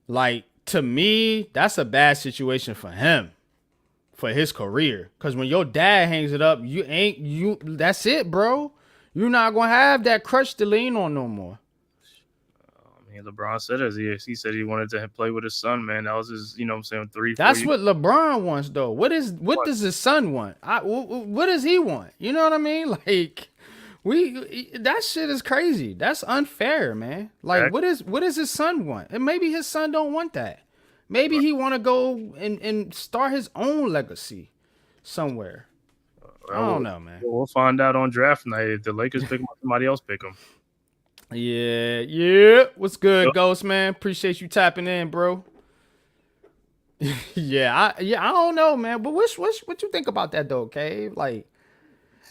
Like, to me, that's a bad situation for him, for his career. Because when your dad hangs it up, that's it, bro. You're not going to have that crutch to lean on no more. I mean, LeBron said it. He said he wanted to play with his son, man. That was his, 3-4 That's what LeBron wants, though. What does his son want? What does he want? You know what I mean? Like, that shit is crazy. That's unfair, man. Like, what does his son want? And maybe his son don't want that. Maybe he want to go and start his own legacy somewhere. I don't know, man. We'll find out on draft night. If the Lakers pick him, somebody else pick him. Yeah. What's good, Ghost, man? Appreciate you tapping in, bro. I don't know, man. But what you think about that, though, Cave? Like,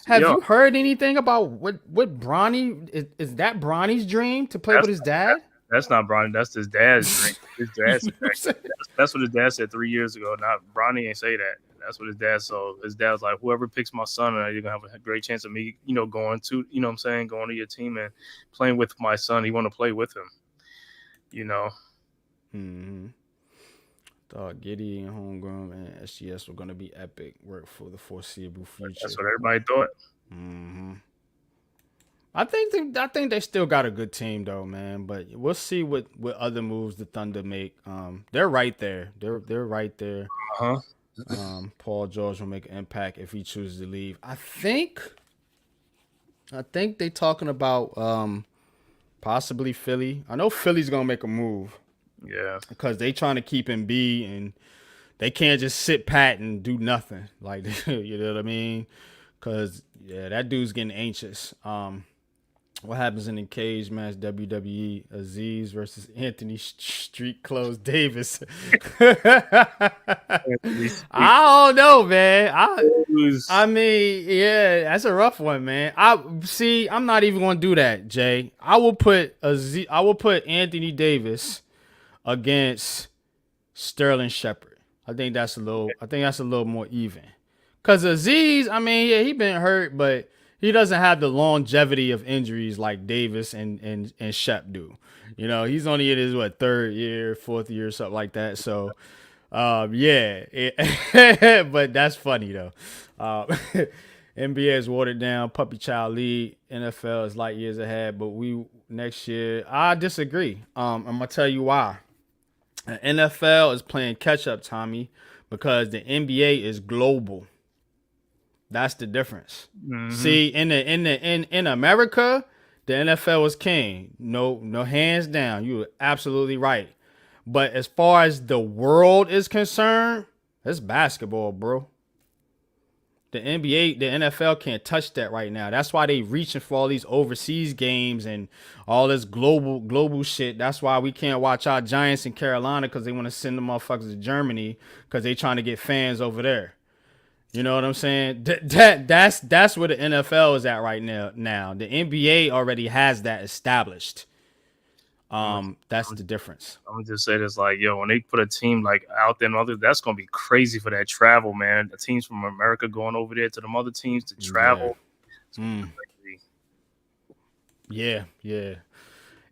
have you heard anything about what Bronny is that Bronny's dream to play with his dad? That's not Bronny. That's his dad's dream. His dad said that's what his dad said 3 years ago. Not Bronny ain't say that. That's what his dad. So his dad's like, whoever picks my son, you're gonna have a great chance of me, going to, what I'm saying, going to your team and playing with my son. He want to play with him. Mm-hmm. Thought Giddey and Homegrown and SGS were gonna be epic work for the foreseeable future. That's what everybody thought. Mm-hmm. I think they still got a good team though, man. But we'll see what other moves the Thunder make. They're right there. They're right there. Paul George will make an impact if he chooses to leave. I think they talking about possibly Philly. I know Philly's gonna make a move. Yeah, because they trying to keep Embiid and they can't just sit pat and do nothing. Like, you know what I mean? Because that dude's getting anxious. What happens in the cage match? WWE Aziz versus Anthony Street Clothes Davis. I don't know, man. I mean, yeah, that's a rough one, man. I'm not even going to do that, Jay. I will put Anthony Davis against Sterling Shepard. I think that's a little more even. Cause Aziz, I mean, yeah, he been hurt, but he doesn't have the longevity of injuries like Davis and Shep do. He's only in his third year, fourth year, something like that. So, but that's funny though. NBA is watered down, puppy child league. NFL is light years ahead, but next year, I disagree. I'm gonna tell you why. The NFL is playing catch up, Tommy, because the NBA is global. That's the difference. Mm-hmm. See, in America, the NFL is king. No hands down. You're absolutely right. But as far as the world is concerned, it's basketball, bro. The NBA, the NFL can't touch that right now. That's why they reaching for all these overseas games and all this global shit. That's why we can't watch our Giants in Carolina because they want to send the motherfuckers to Germany because they trying to get fans over there. You know what I'm saying? That's where the NFL is at right now. The NBA already has that established. That's the difference. I'm gonna just say this, when they put a team out there and others, that's gonna be crazy for that travel, man. The teams from America going over there to them other teams to travel. Yeah.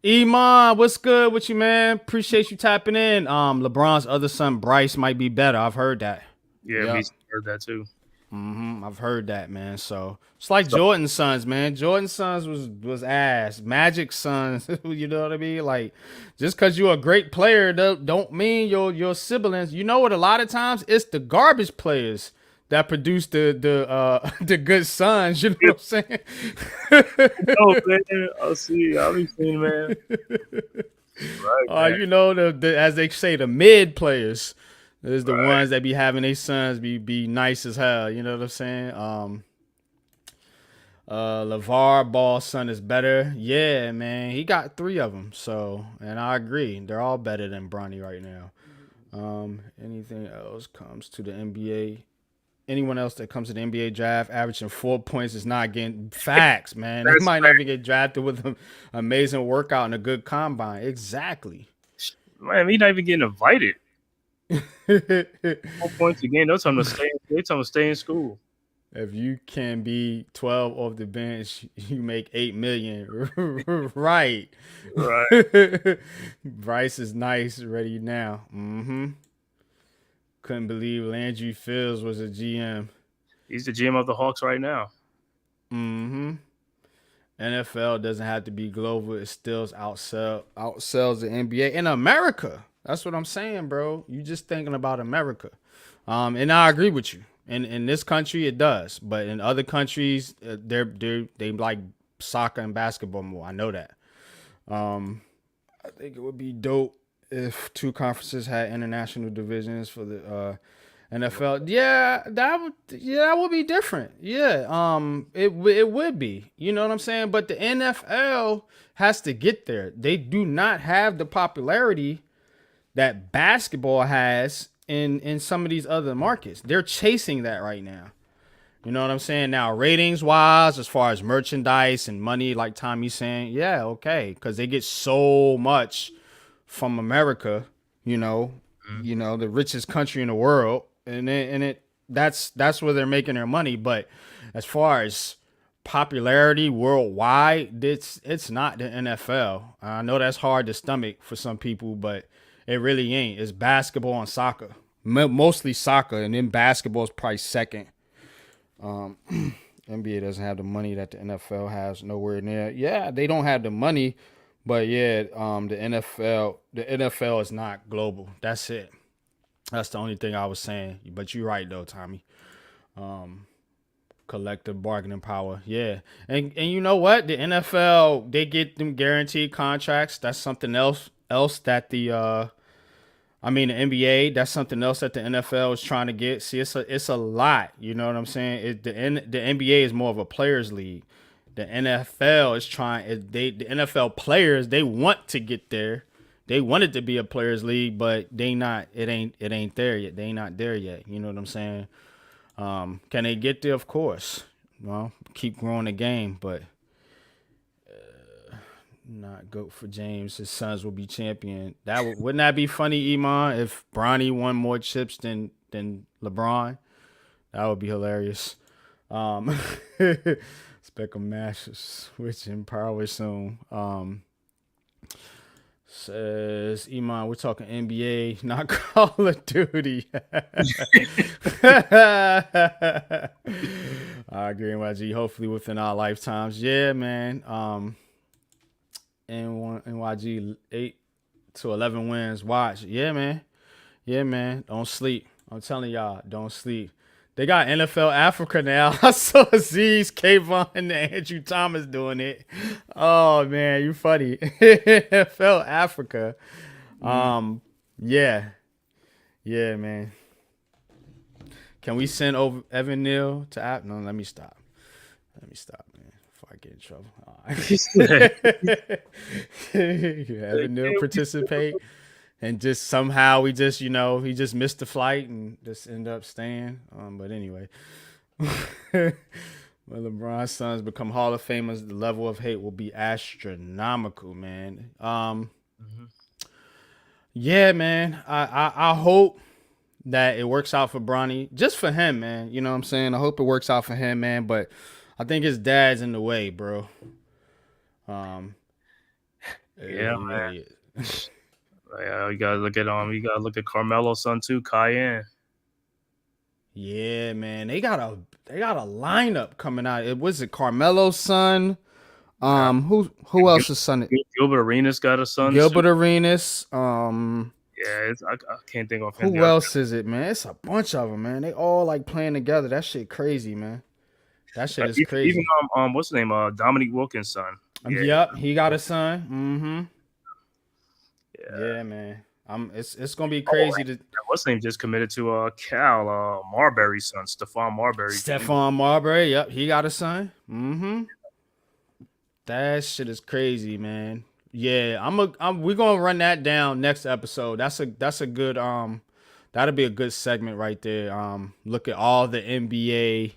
Iman, what's good with you, man? Appreciate you tapping in. LeBron's other son, Bryce, might be better. I've heard that. Yeah, we heard that too. I've heard that, man. So it's like Jordan's sons, man. Jordan's sons was ass. Magic's sons, you know what I mean? Like, just because you're a great player don't mean your siblings. You know what? A lot of times it's the garbage players that produce the good sons. You know what I'm saying? Oh man, I'll be seeing, man. Right, man. As they say, the mid players. There's the ones that be having their sons be nice as hell. You know what I'm saying? LeVar Ball's son is better. Yeah, man. He got 3 of them. So, and I agree. They're all better than Bronny right now. Anything else comes to the NBA? Anyone else that comes to the NBA draft averaging 4 points is not getting facts, man. They might not even get drafted with an amazing workout and a good combine. Exactly. Man, he not even getting invited. 4 points a game. They're telling him to stay in school. If you can be 12 off the bench, you make $8 million. Right. Bryce is nice, ready now. Couldn't believe Landry Fields was a GM. He's the GM of the Hawks right now. NFL doesn't have to be global. It still outsells the NBA in America. That's what I'm saying, bro. You just thinking about America. And I agree with you. In this country, it does. But in other countries, they like soccer and basketball more. I know that. I think it would be dope if 2 conferences had international divisions for the NFL. Yeah, that would be different. Yeah, it would be. You know what I'm saying? But the NFL has to get there. They do not have the popularity that basketball has in some of these other markets. They're chasing that right now. You know what I'm saying? Now, ratings wise, as far as merchandise and money, like Tommy's saying, yeah, okay, because they get so much from America. The richest country in the world, that's where they're making their money. But as far as popularity worldwide, it's not the NFL. I know that's hard to stomach for some people, but it really ain't. It's basketball and soccer, mostly soccer, and then basketball is probably second. NBA doesn't have the money that the NFL has, nowhere near. Yeah, they don't have the money, but yeah, the NFL is not global. That's it. That's the only thing I was saying. But you're right though, Tommy. Collective bargaining power. Yeah. And you know what? The NFL, they get them guaranteed contracts. That's something else that the NBA, that's something else that the NFL is trying to get. See, it's a lot. You know what I'm saying? The NBA is more of a players' league. The NFL is the NFL players, they want to get there. They want it to be a players' league, but it ain't there yet. They ain't not there yet. You know what I'm saying? Can they get there? Of course. Well, keep growing the game, but not GOAT for James. His sons will be champion. Wouldn't that be funny, Iman, if Bronny won more chips than LeBron? That would be hilarious. Speckham Masters switching power soon. Says Iman, we're talking NBA, not Call of Duty. I agree, YG. Hopefully within our lifetimes. Yeah, man. NYG 8 to 11 wins. Watch. Yeah, man. Don't sleep. I'm telling y'all, don't sleep. They got NFL Africa now. I saw Aziz, Kayvon, and Andrew Thomas doing it. Oh man, you funny. NFL Africa. Yeah, man. Can we send over Evan Neal to app? No, let me stop, man, before I get in trouble. Evan Neal participate. And just somehow he just missed the flight and just ended up staying. But anyway, when LeBron's sons become Hall of Famers, the level of hate will be astronomical, man. Yeah, man. I hope that it works out for Bronny, just for him, man. You know what I'm saying? I hope it works out for him, man. But I think his dad's in the way, bro. Yeah, man. You gotta look at Carmelo's son too, Cayenne. Yeah, man. They got a lineup coming out. It was Carmelo's son. Who else's son? Gilbert Arenas got a son. Gilbert Arenas. I can't think of who else is it, man. It's a bunch of them, man. They all like playing together. That shit crazy, man. That shit is crazy. Even what's his name? Dominique Wilkins' son. Yep, he got a son. Yeah, man. It's gonna be crazy. What's his name just committed to Cal Marbury's son, Stephon Marbury. Stephon Marbury, yep, he got a son. That shit is crazy, man. Yeah, we're gonna run that down next episode. That's a good that'll be a good segment right there. Look at all the NBA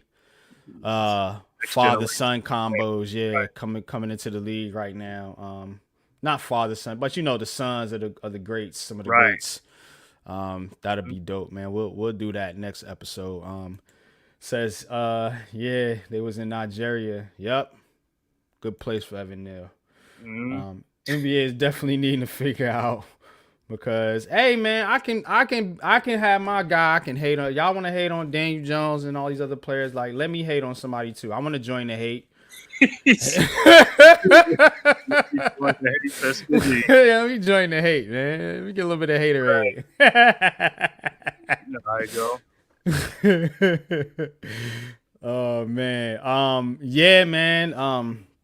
father-son combos, right. coming into the league right now. Not father-son, but the sons of the greats, some of the greats. That'll be dope, man. We'll do that next episode. Says they was in Nigeria. Yep. Good place for Evan Neal. NBA is definitely needing to figure out, because hey man, I can have my guy. I can hate on y'all. Want to hate on Daniel Jones and all these other players? Like, let me hate on somebody too. I want to join the hate. Yeah, let me join the hate, man. Let me get a little bit of hater hate. There you go. Oh man. Yeah, man.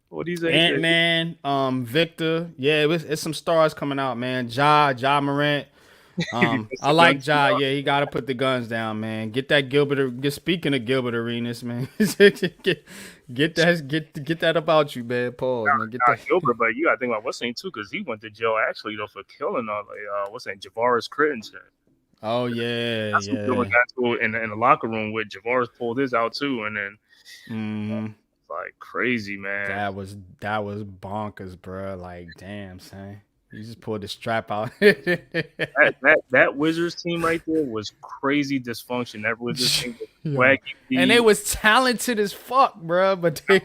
What do you say? Ant-Man, Victor. Yeah, it's some stars coming out, man. Ja Morant. I like Ja. Yeah, he got to put the guns down, man. Get that Gilbert. Speaking of Gilbert Arenas, man, get that about you, man. Pause, man. Get that Gilbert, but you gotta think about what's name too, because he went to jail actually for killing Javaris Crittenton. Oh yeah, That's what Jordan yeah. got to in the locker room with. Javaris pulled his out too, and then Mm-hmm. it's like crazy, man. That was bonkers, bro. Like, damn, son. You just pulled the strap out. That Wizards team right there was crazy dysfunction. That Wizards team was Yo. Swaggy And they D, was talented as fuck, bro. But they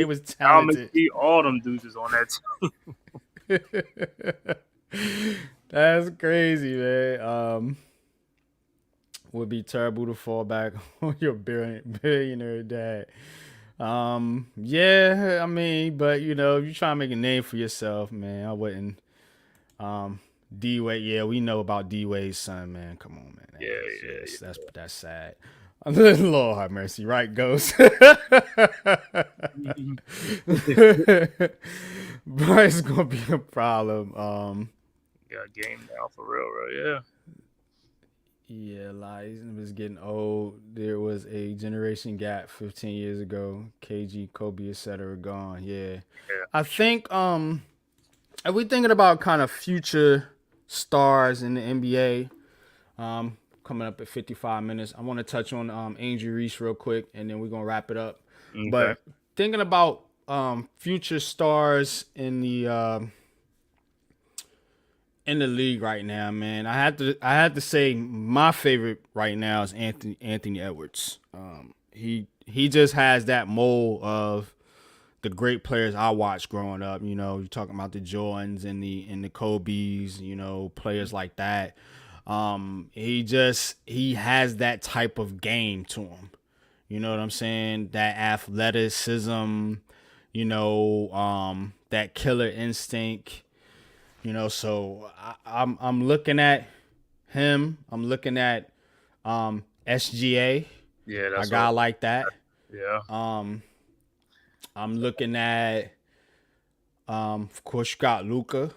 was Al talented. McGee, all them dudes is on that team. That's crazy, man. Would be terrible to fall back on your billionaire dad. Yeah, I mean, but you know, if you try to make a name for yourself, man, I wouldn't. D Wade, yeah, we know about D Wade's son, man. Come on, man. That's sad. Lord have mercy, right, Ghost? But it's gonna be a problem. Got game now for real, yeah. Yeah, like it was getting old. There was a generation gap 15 years ago. KG, Kobe, etc. gone. Yeah. I think if we thinking about kind of future stars in the NBA, coming up at 55 minutes, I want to touch on Angel Reese real quick, and then we're gonna wrap it up. Okay. But thinking about future stars in the league right now, man, I had to say my favorite right now is Anthony Edwards. He just has that mold of the great players I watched growing up. You know, you're talking about the Jordans and the Kobe's, you know, players like that. He has that type of game to him. You know what I'm saying? That athleticism, you know, that killer instinct. You know, so I'm looking at him. I'm looking at SGA. Yeah, that's a guy like that. Yeah. I'm looking at of course you got Luka,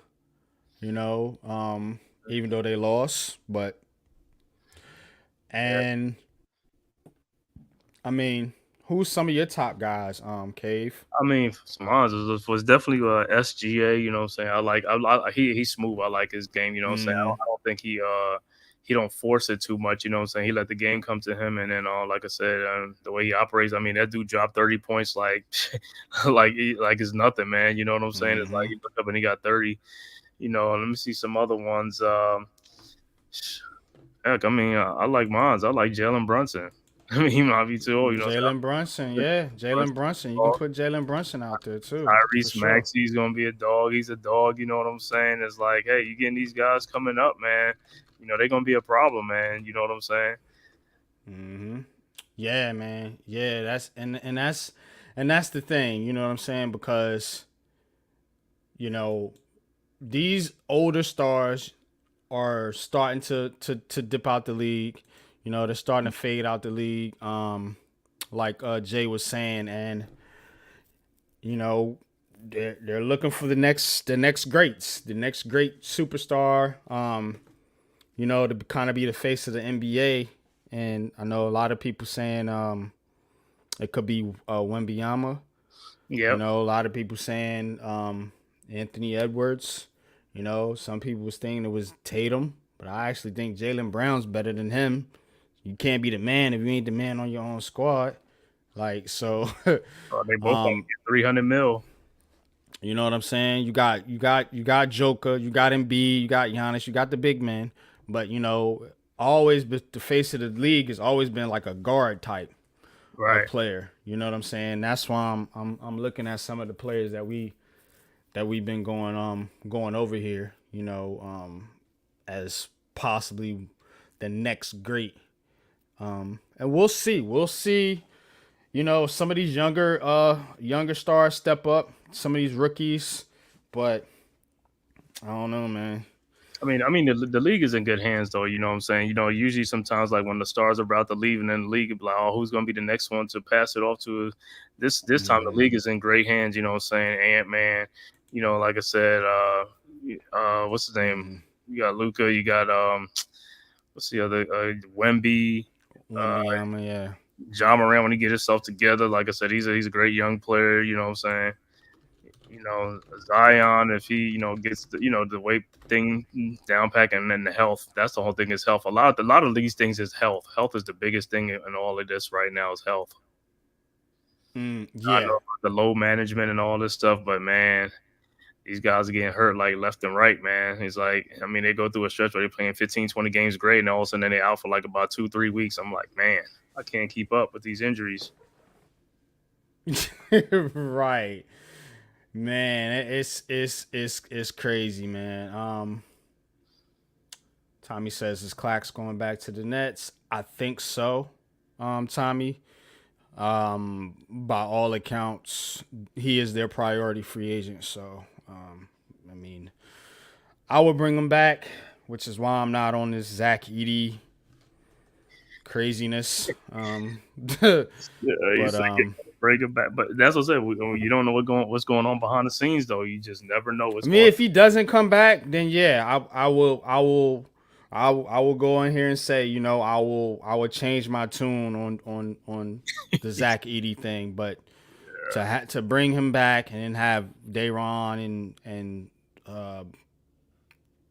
you know, even though they lost, but and I mean, who's some of your top guys, Cave? I mean, mine was definitely SGA. You know what I'm saying? He's smooth. I like his game. You know what I'm saying? I don't think he don't force it too much. You know what I'm saying? He let the game come to him, and then like I said, the way he operates. I mean, that dude dropped 30 points like like it's nothing, man. You know what I'm saying? It's like he looked up and he got 30. You know, let me see some other ones. Heck, I mean, I like mines. I like Jalen Brunson. I mean, he might be too old, you know. Jalen Brunson, yeah, Jalen Brunson. You can put Jalen Brunson out there too. Tyrese Maxey's gonna be a dog. He's a dog. You know what I'm saying? It's like, hey, you getting these guys coming up, man. You know they're gonna be a problem, man. You know what I'm saying? Yeah, man. Yeah, that's the thing. You know what I'm saying? Because you know these older stars are starting to dip out the league. You know, they're starting to fade out the league, like Jay was saying, and you know, they're looking for the next greats, the next great superstar. You know, to kind of be the face of the NBA. And I know a lot of people saying it could be Wembanyama. Yeah. You know, a lot of people saying Anthony Edwards. You know, some people was thinking it was Tatum, but I actually think Jaylen Brown's better than him. You can't be the man if you ain't the man on your own squad. Like, so they both get 300 mil. You know what I'm saying? You got Joker, you got Embiid, you got Giannis, you got the big man. But you know, always the face of the league has always been like a guard type of player. You know what I'm saying? That's why I'm looking at some of the players that we've been going over here, you know, as possibly the next great. And we'll see. You know, some of these younger stars step up, some of these rookies, but I don't know, man. I mean, the league is in good hands, though. You know what I'm saying? You know, usually sometimes, like when the stars are about to leave, and then the league is like, oh, who's going to be the next one to pass it off to? This time, the league is in great hands. You know what I'm saying? Ant-Man. You know, like I said, what's his name? You got Luka. You got what's the other? Wemby. Yeah. Ja Morant, when he get himself together, like I said, he's a great young player. You know what I'm saying? Zion, if he gets the weight thing down pack, and then the health. That's the whole thing is health. A lot of these things is health. Health is the biggest thing in all of this right now is health. I Yeah. know the load management and all this stuff, but man, these guys are getting hurt like left and right, man. It's like, I mean, they go through a stretch where they're playing 15, 20 games great, and all of a sudden they're out for like about 2-3 weeks. I'm like, man, I can't keep up with these injuries. Right. Man, it's crazy, man. Tommy says, is Clax going back to the Nets? I think so, Tommy. By all accounts, he is their priority free agent. So, I mean, I would bring him back, which is why I'm not on this Zach Edey craziness. Break it back, but that's what I said. You don't know what's going on behind the scenes, though. You just never know what's. If he doesn't come back, then yeah, I will go in here and say, I will change my tune on the Zach Edey thing, but to bring him back and then have Dayron and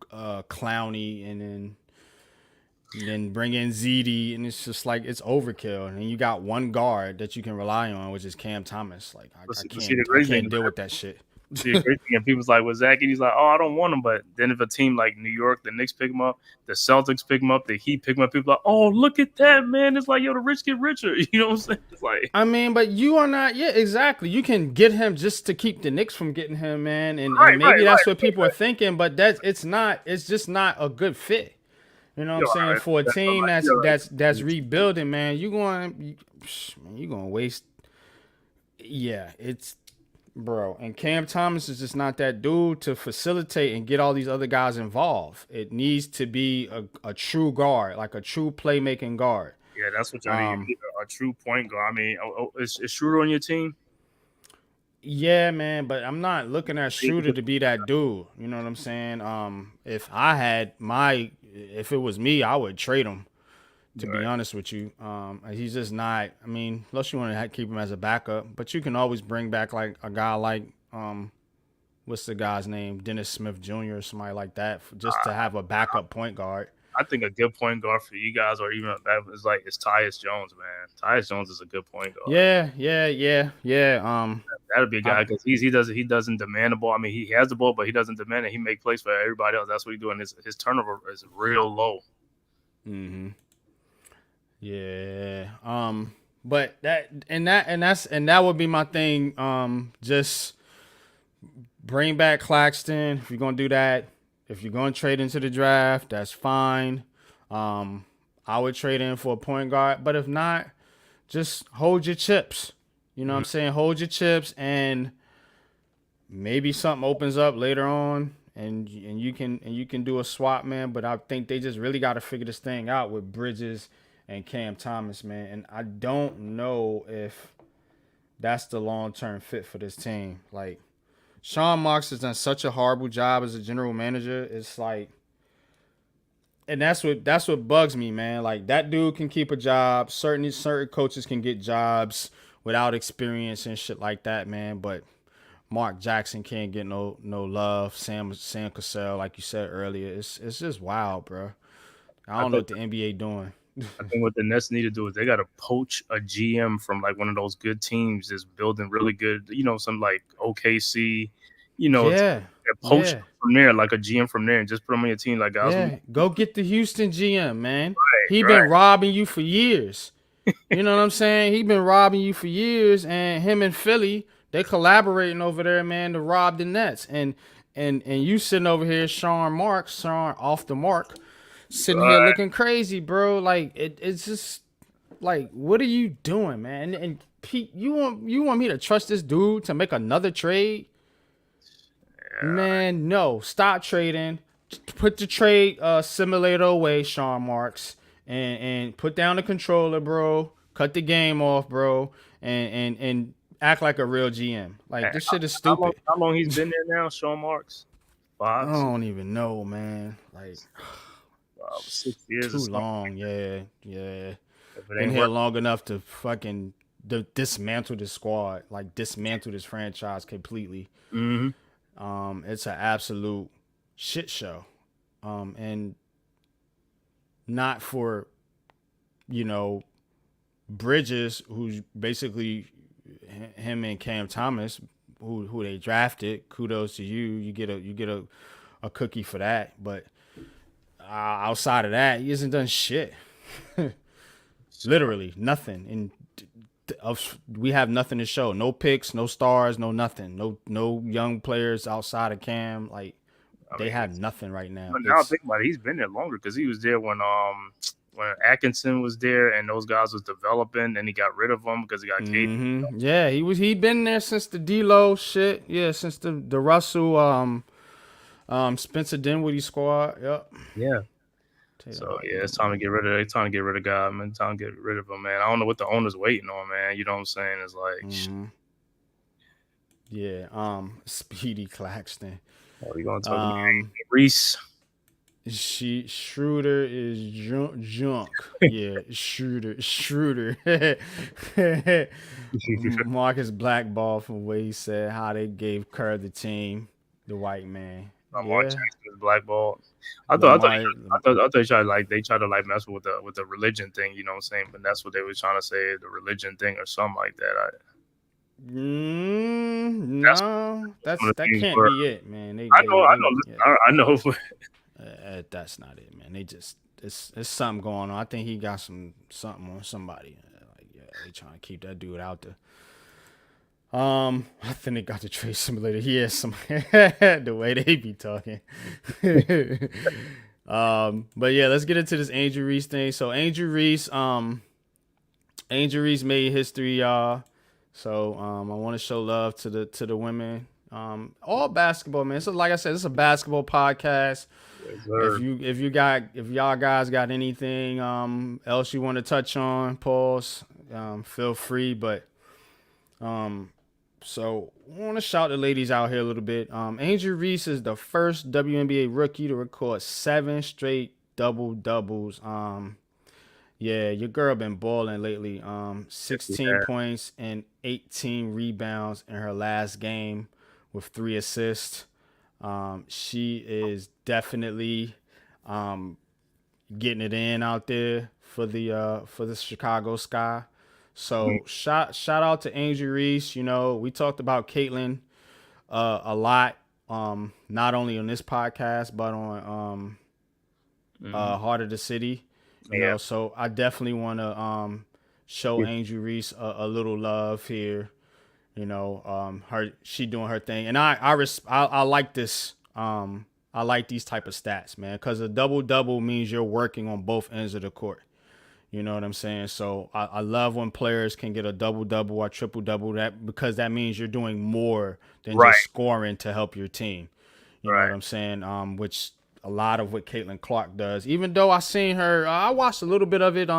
Clowney and then bring in ZD, and it's just like it's overkill. And you got one guard that you can rely on, which is Cam Thomas. Like I can't deal with that shit. And people's like, well, Zach, and he's like, oh, I don't want him. But then if a team like New York, the Knicks pick him up, the Celtics pick him up, the Heat pick him up, people are like, oh, look at that, man. It's like, yo, the rich get richer. You know what I'm saying? It's like, I mean, but you are not, yeah, exactly. You can get him just to keep the Knicks from getting him, man. And maybe that's what people are thinking, but it's just not a good fit. You know what I'm saying? For a team that's rebuilding, man, you're gonna waste. Yeah, it's bro. And Cam Thomas is just not that dude to facilitate and get all these other guys involved. It needs to be a true guard, like a true playmaking guard. Yeah, that's what y'all need. A true point guard. I mean, is Schroeder on your team? Yeah, man, but I'm not looking at Schroeder to be that dude. You know what I'm saying? If it was me, I would trade him, to be honest with you. He's just not, I mean, unless you want to keep him as a backup, but you can always bring back like a guy like, what's the guy's name? Dennis Smith Jr. or somebody like that, just to have a backup point guard. I think a good point guard for you guys, or even that is like it's Tyus Jones, man. Tyus Jones is a good point guard. Yeah. That'd be a guy because he doesn't demand the ball. I mean, he has the ball, but he doesn't demand it. He make plays for everybody else. That's what he's doing. His turnover is real low. Mm-hmm. Yeah. But that would be my thing. Just bring back Claxton if you're gonna do that. If you're going to trade into the draft, that's fine. I would trade in for a point guard. But if not, just hold your chips. You know what I'm saying? Hold your chips, and maybe something opens up later on, and you can do a swap, man. But I think they just really got to figure this thing out with Bridges and Cam Thomas, man. And I don't know if that's the long-term fit for this team. Like, Sean Marks has done such a horrible job as a general manager. It's like, and that's what bugs me, man. Like, that dude can keep a job. Certain coaches can get jobs without experience and shit like that, man. But Mark Jackson can't get no love. Sam Cassell, like you said earlier, it's just wild, bro. I don't know what the NBA doing. I think what the Nets need to do is they got to poach a GM from like one of those good teams that's building really good, some like OKC, poach from there, like a GM from there, and just put them on your team. Like, guys, go get the Houston GM, man. He been robbing you for years. You know what I'm saying? He been robbing you for years, and him and Philly, they collaborating over there, man, to rob the Nets. And you sitting over here, Sean off the mark. Sitting here looking crazy, bro. Like it's just like, what are you doing, man? And Pete, you want me to trust this dude to make another trade? Yeah. Man, no. Stop trading. Put the trade simulator away, Sean Marks, and put down the controller, bro. Cut the game off, bro, and act like a real GM. Like, this shit is stupid. How long he's been there now, Sean Marks? 5. I don't even know, man. Like. 6 years. Too long, yeah. Been here long enough to fucking dismantle the squad, like dismantle this franchise completely. Mm-hmm. It's an absolute shit show. And not for, Bridges, who's basically him and Cam Thomas, who they drafted. Kudos to you. You get a cookie for that. But outside of that, he hasn't done shit. Literally nothing. And we have nothing to show. No picks, no stars, no nothing. No young players outside of Cam. Like they have nothing right now. But now I think about it, he's been there longer because he was there when Atkinson was there and those guys was developing, and he got rid of them because he got KD. Yeah, he'd been there since the D-Lo shit. Yeah, since the Russell Spencer Dinwiddie squad. Yep. Yeah. So yeah, it's time to get rid of God, man. Time to get rid of him, man. I don't know what the owner's waiting on, man. You know what I'm saying? It's like yeah, Speedy Claxton. Oh, we gonna talk about Reese. Schroeder is junk. Yeah, Schroeder. Marcus blackball from what he said, how they gave Kerr the team, the white man. Lamar Jackson is blackballed. I thought they tried to mess with the religion thing, you know what I'm saying? But that's what they were trying to say, the religion thing or something like that. No, that can't be it, man. I know. That's not it, man. They just it's something going on. I think he got something on somebody. Like, yeah, they trying to keep that dude out there. I think they got the trade simulator. He has some the way they be talking. But yeah, let's get into this Angel Reese thing. So Angel Reese made history, y'all. So I want to show love to the women. All basketball, man. So like I said, it's a basketball podcast. Yes, if y'all guys got anything else you want to touch on, pause, feel free. But so I want to shout the ladies out here a little bit. Angel Reese is the first WNBA rookie to record 7 straight double-doubles. Yeah, your girl been balling lately. 16 points and 18 rebounds in her last game with 3 assists. She is definitely getting it in out there for the Chicago Sky. So shout out to Angel Reese. You know, we talked about Caitlin a lot, not only on this podcast but on Heart of the City. You know, so I definitely want to show Angel Reese a little love here. You know, she doing her thing, and I like this. I like these type of stats, man, because a double-double means you're working on both ends of the court. You know what I'm saying? So I love when players can get a double-double or triple-double, because that means you're doing more than just scoring to help your team. You know what I'm saying? Which a lot of what Caitlin Clark does. Even though I seen her, I watched a little bit of it.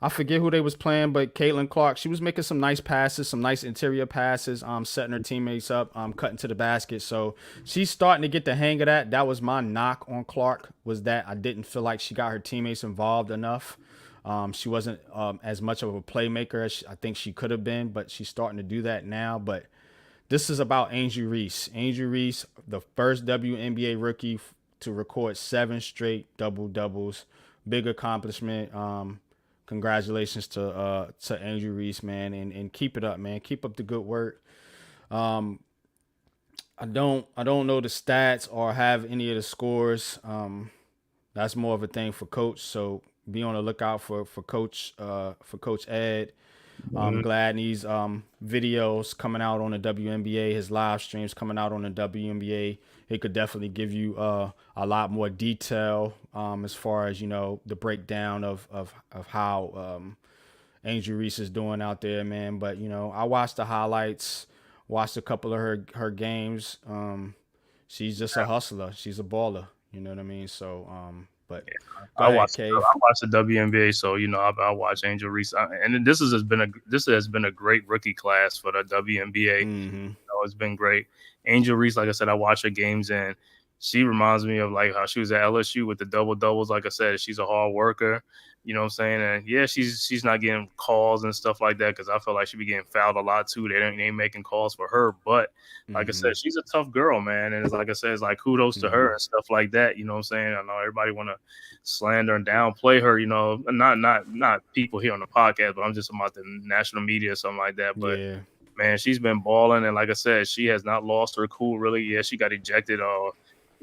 I forget who they was playing, but Caitlin Clark, she was making some nice passes, some nice interior passes, setting her teammates up, cutting to the basket. So she's starting to get the hang of that. That was my knock on Clark, was that I didn't feel like she got her teammates involved enough. She wasn't as much of a playmaker as I think she could have been, but she's starting to do that now. But this is about Angel Reese. Angel Reese, the first WNBA rookie to record 7 straight double-doubles. Big accomplishment. Congratulations to Angel Reese, man, and keep it up, man. Keep up the good work. I don't know the stats or have any of the scores. That's more of a thing for Coach. So be on the lookout for Coach Ed. I'm glad these videos coming out on the WNBA, his live streams coming out on the WNBA. It could definitely give you a lot more detail as far as, you know, the breakdown of how Angel Reese is doing out there, man. But, you know, I watched the highlights, watched a couple of her games. She's just a hustler. She's a baller. You know what I mean? So, but I watched the WNBA, so you know I watch Angel Reese, and this has been a great rookie class for the WNBA. You know, it's been great. Angel Reese, like I said, I watch her games, and she reminds me of like how she was at LSU with the double doubles. Like I said, she's a hard worker. You know what I'm saying? And yeah, she's not getting calls and stuff like that because I feel like she be getting fouled a lot too. They ain't making calls for her, but like I said, she's a tough girl, man. And it's like I said, it's like kudos to her and stuff like that. You know what I'm saying? I know everybody want to slander and downplay her. You know, not people here on the podcast, but I'm just about the national media or something like that. But Yeah. man, she's been balling, and like I said, she has not lost her cool. Really, yeah, she got ejected.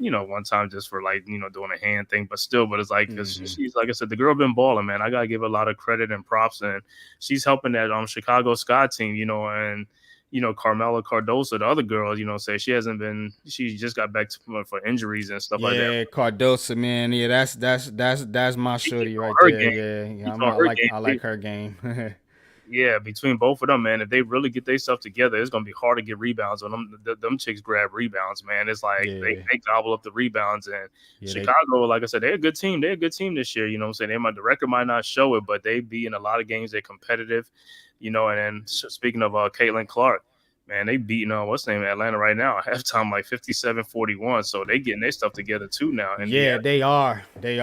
One time just for like, doing a hand thing, but still, but it's like, because she's, like I said, the girl been balling, man. I got to give her a lot of credit and props, and she's helping that Chicago Sky team, and, Carmela Cardoso, the other girl, say she just got back for injuries and stuff like that. Yeah, Cardoso, man. Yeah, that's my shorty right there. Yeah. I like her game. Yeah, between both of them, man, if they really get their stuff together, it's gonna be hard to get rebounds on them. Them chicks grab rebounds, man. It's like they gobble up the rebounds. And Chicago, like I said, they're a good team. They're a good team this year. You know what I'm saying? The record might not show it, but they be in a lot of games. They're competitive. And then speaking of Caitlin Clark, man, they beating what's the name of Atlanta right now. Halftime like 57-41. So they getting their stuff together too now. And yeah, they are. They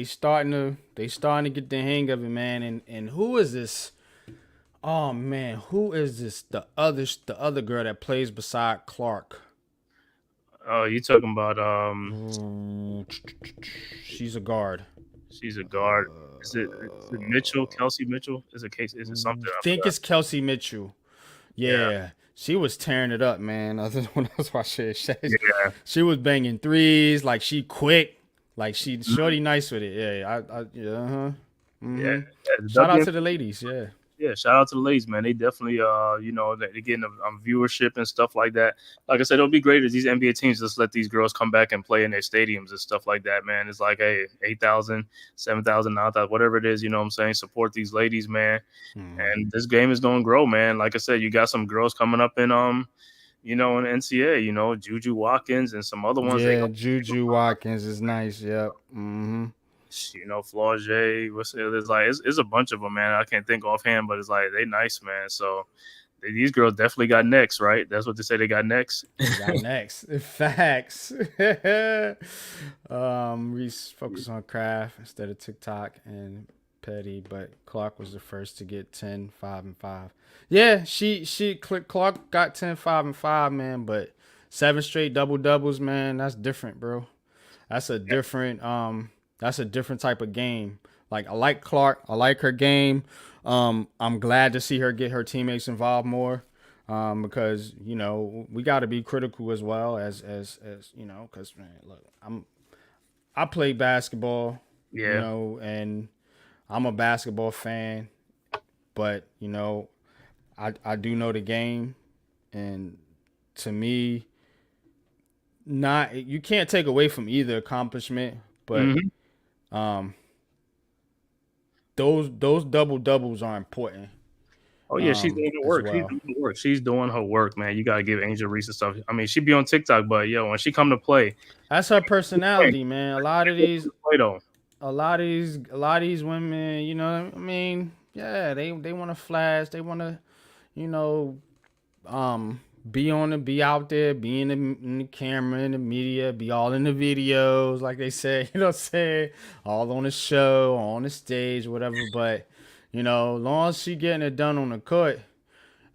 starting to get the hang of it, man. And who is this? Oh man, who is this? The other girl that plays beside Clark. Oh, you talking about she's a guard. She's a guard. Is it Mitchell? Kelsey Mitchell? Is it something? I think it's Kelsey Mitchell. Yeah. She was tearing it up, man. When I was watching it, she was banging threes. Like, she quick. Like, she shorty nice with it. Yeah. Shout out to the ladies. Yeah, shout out to the ladies, man. They definitely, they're getting viewership and stuff like that. Like I said, it'll be great if these NBA teams just let these girls come back and play in their stadiums and stuff like that, man. It's like, hey, 8,000, 7,000, 9,000, whatever it is, you know what I'm saying? Support these ladies, man. And this game is going to grow, man. Like I said, you got some girls coming up in, in NCAA, Juju Watkins and some other ones. Yeah, Juju Watkins is nice. Yep. Flaugier, it's a bunch of them, man. I can't think offhand, but it's like they nice, man. So these girls definitely got next, right? That's what they say. They got next. Facts. Reese focused on craft instead of TikTok and petty, but Clark was the first to get 10, 5, and 5. Yeah, Clark got 10, 5, and 5, man. But 7 straight doubles, man. That's different, bro. That's a different That's a different type of game. Like, I like Clark. I like her game. I'm glad to see her get her teammates involved more, because we got to be critical as well as because, man, look, I play basketball, and I'm a basketball fan, but I do know the game, and to me, you can't take away from either accomplishment, but those double doubles are important. Oh yeah, she's doing her work. Well. She's doing her work, man. You gotta give Angel Reese stuff. I mean, she be on TikTok, but when she come to play, that's her personality, man. A lot of these women, I mean, yeah, they want to flash. They want to, be out there, be in the camera, in the media, be all in the videos, like they say, all on the show, on the stage, whatever. But, long as she getting it done on the court,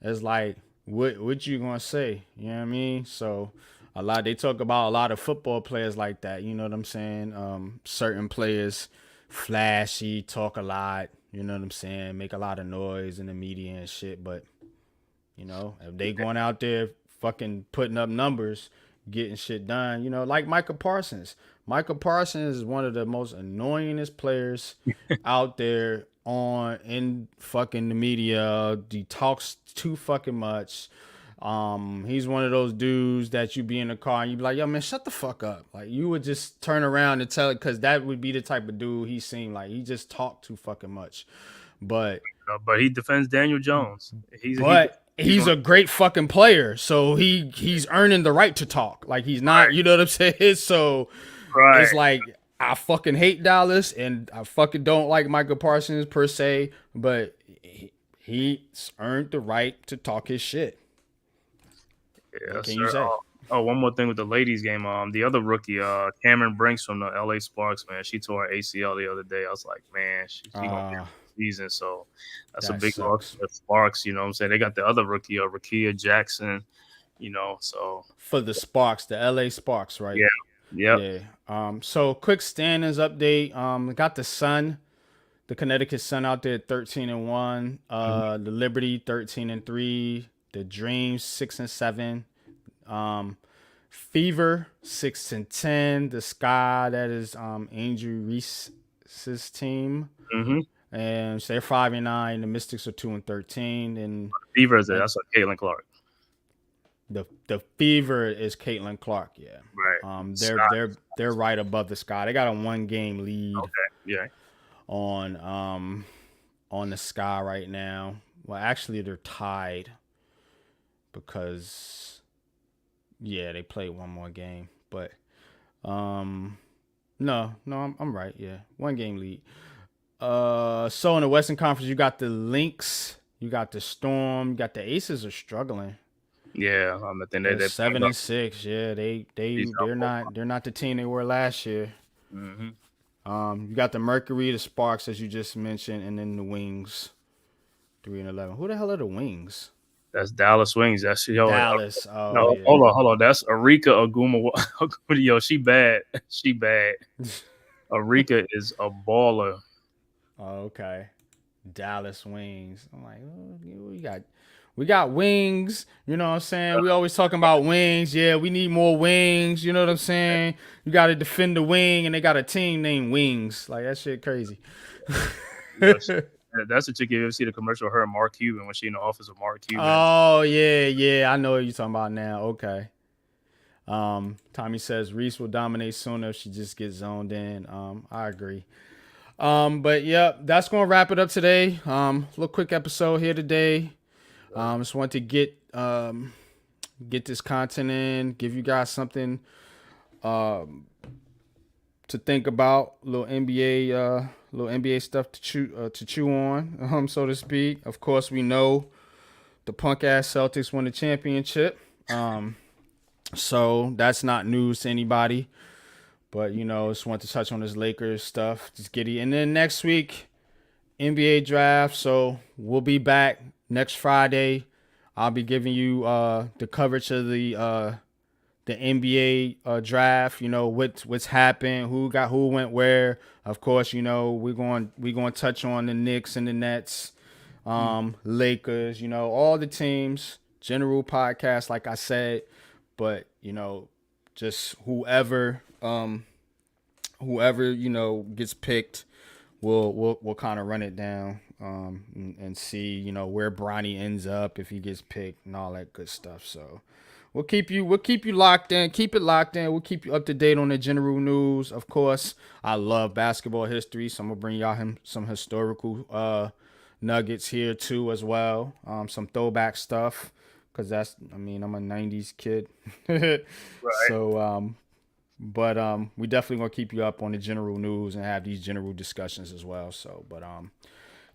it's like, what you gonna say? You know what I mean? So they talk about a lot of football players like that. You know what I'm saying? Certain players flashy, talk a lot. You know what I'm saying? Make a lot of noise in the media and shit, but. If they going out there fucking putting up numbers, getting shit done, like Micah Parsons. Micah Parsons is one of the most annoyingest players out there in fucking the media. He talks too fucking much. He's one of those dudes that you be in the car and you be like, yo, man, shut the fuck up. Like, you would just turn around and tell it, because that would be the type of dude he seemed like. He just talked too fucking much. But he defends Daniel Jones. He's a great fucking player, so he's earning the right to talk. Like, he's not, you know what I'm saying? So it's like, I fucking hate Dallas, and I fucking don't like Michael Parsons per se, but he's earned the right to talk his shit. Yeah, what can you say? Oh, one more thing with the ladies game. The other rookie, Cameron Brinks from the LA Sparks, man, she tore her ACL the other day. I was like, man, she gonna be out the season. So that's a That big loss sucks. for the Sparks. You know what I'm saying? They got the other rookie, Rakia Jackson. So For the Sparks, the LA Sparks, right? yeah. Yeah. So quick standings update. Got the Sun, the Connecticut Sun out there 13-1. The Liberty 13-3. The Dreams 6-7. Fever 6-10. The Sky, that is Angel Reese's team. And so they're 5-9. The Mystics are 2-13. And Fever is that's like Caitlin Clark. The Fever is Caitlin Clark, yeah. Right. They're right above the Sky. They got a 1-game lead. Okay. Yeah. On the Sky right now. Well, actually, they're tied because they played one more game. But no, I'm right. Yeah, 1-game lead. So in the Western Conference, you got the Lynx, you got the Storm, you got the Aces are struggling. Yeah, I think they're 7-6. Yeah, they're not the team they were last year. You got the Mercury, the Sparks, as you just mentioned, and then the Wings, 3-11. Who the hell are the Wings? That's Dallas Wings. That's Dallas. No, yeah. Hold on. That's Arika Aguma. Yo, she bad. She bad. Arika is a baller. Oh, okay. Dallas Wings. I'm like, we got wings. You know what I'm saying? We always talking about wings. Yeah, we need more wings. You know what I'm saying? You got to defend the wing, and they got a team named Wings. Like, that shit crazy. That's the chick. You ever see the commercial of her and Mark Cuban when she in the office with Mark Cuban? Oh, yeah. I know what you're talking about now. Okay. Tommy says Reese will dominate sooner if she just gets zoned in. I agree. But yeah, that's gonna wrap it up today. Little quick episode here today. Just want to get this content in, give you guys something to think about. Little NBA stuff to chew on, so to speak. Of course, we know the punk ass Celtics won the championship. So that's not news to anybody. But, just want to touch on this Lakers stuff. Just Giddey. And then next week, NBA draft. So we'll be back next Friday. I'll be giving you the coverage of the NBA draft. What's happened, who went where. Of course, we're going to touch on the Knicks and the Nets, Lakers. All the teams. General podcast, like I said. But just whoever gets picked, we'll kind of run it down and see where Bronny ends up if he gets picked and all that good stuff. So we'll keep you locked in. Keep it locked in. We'll keep you up to date on the general news. Of course, I love basketball history, so I'm gonna bring y'all some historical nuggets here too as well. Some throwback stuff. Because I'm a 90s kid. Right. So, but we definitely going to keep you up on the general news and have these general discussions as well. So, but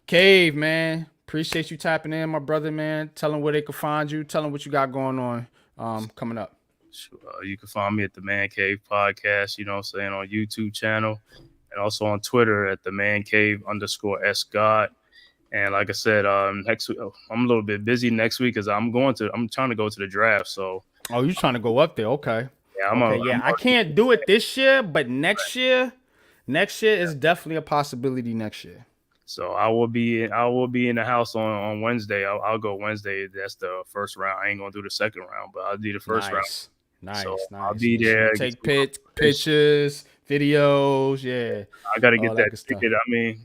Cave, man, appreciate you tapping in, my brother, man. Tell them where they can find you. Tell them what you got going on coming up. You can find me at the Man Cave Podcast, on YouTube channel, and also on Twitter at the Man Cave _SGod. And like I said, next week I'm a little bit busy next week because I'm trying to go to the draft. So you're trying to go up there? Okay. Yeah, I can't do it this year, but next year is definitely a possibility. Next year. So I will be in the house on Wednesday. I'll go Wednesday. That's the first round. I ain't gonna do the second round, but I'll do the first round. Nice. I'll be there. Take pictures, videos. Yeah. I got to get that ticket.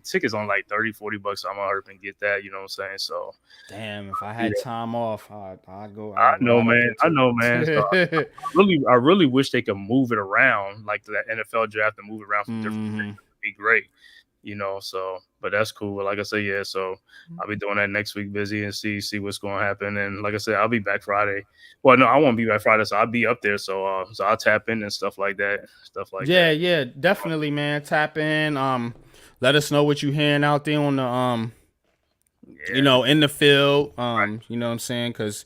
Ticket's on like $30-$40. So I'm gonna hurry up and get that. You know what I'm saying? So. Damn, if I had time off, I'd go. I know, man. So I really wish they could move it around, like that NFL draft, and move it around from different things. It'd be great. So, but that's cool. Like I said, yeah, so I'll be doing that next week, busy, and see what's going to happen. And like I said, I'll be back Friday. Well, no, I won't be back Friday, so I'll be up there. So I'll tap in and stuff like that. Yeah, definitely, man. Tap in. Let us know what you're hearing out there on the, in the field. You know what I'm saying? Because,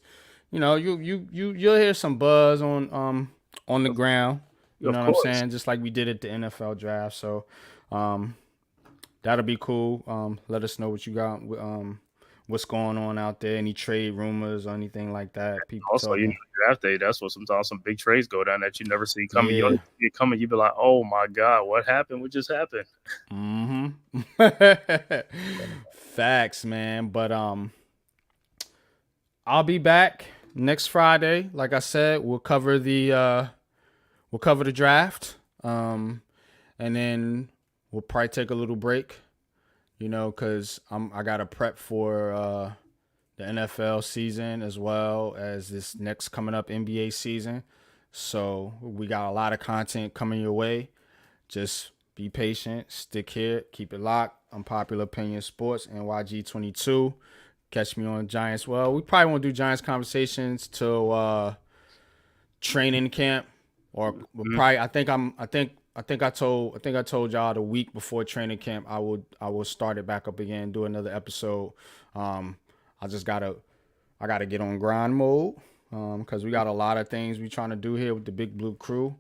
you'll hear some buzz on the ground. You Of know what I'm course. saying? Just like we did at the NFL draft. So that'll be cool. Let us know what you got. What's going on out there? Any trade rumors or anything like that? People Also, talking. draft day, that's what sometimes some big trades go down that you never see coming. You Yeah. don't see it coming. You be like, oh my God, what happened? What just happened? Facts, man. But I'll be back next Friday. Like I said, we'll cover the draft. And then we'll probably take a little break, because I got to prep for the NFL season as well as this next coming up NBA season. So we got a lot of content coming your way. Just be patient, stick here, keep it locked. Unpopular Opinion Sports, NYG22. Catch me on Giants. Well, we probably won't do Giants conversations till training camp, or probably. I think I told y'all the week before training camp I will start it back up again, do another episode. I gotta get on grind mode because we got a lot of things we trying to do here with the Big Blue crew,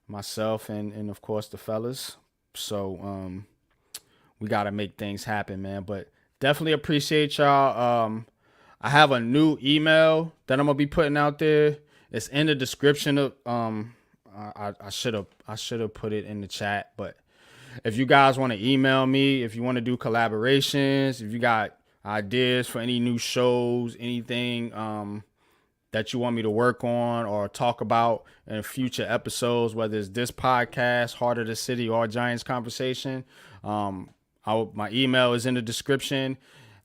myself and of course the fellas. So we gotta make things happen, man. But definitely appreciate y'all. I have a new email that I'm gonna be putting out there. It's in the description of I should have put it in the chat, but if you guys want to email me, if you want to do collaborations, if you got ideas for any new shows, anything that you want me to work on or talk about in future episodes, whether it's this podcast, Heart of the City, or Giants Conversation, my email is in the description.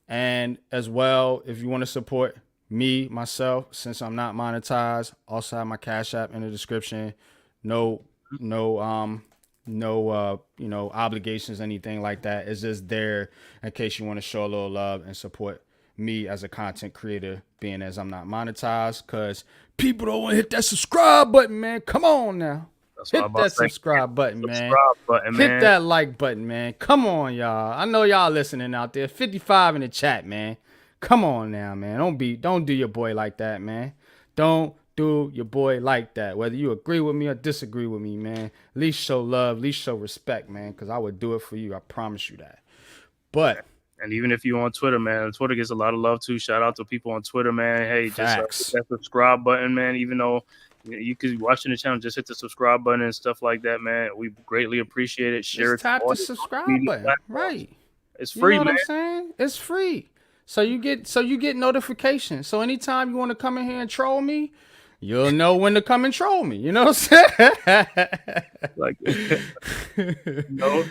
And as well, if you want to support myself, since I'm not monetized, also have my Cash App in the description. No obligations, anything like that. It's just there in case you want to show a little love and support me as a content creator, being as I'm not monetized, because people don't want to hit that subscribe button, man. Come on now. Hit that subscribe button, man. Hit that like button, man. Come on, y'all. I know y'all listening out there. 55 in the chat, man. Come on now, man. Don't do your boy like that, man. Don't do your boy like that. Whether you agree with me or disagree with me, man. At least show love, at least show respect, man, because I would do it for you. I promise you that. But and even if you're on Twitter, man, Twitter gets a lot of love too. Shout out to people on Twitter, man. Hey, just hit that subscribe button, man. Even though you could be watching the channel, just hit the subscribe button and stuff like that, man. We greatly appreciate it. Share it. Tap the subscribe button. Right. It's free, you know man. What I'm saying? It's free. So you get notifications. So anytime you want to come in here and troll me, you'll know when to come and troll me. You know what I'm saying? Like, no.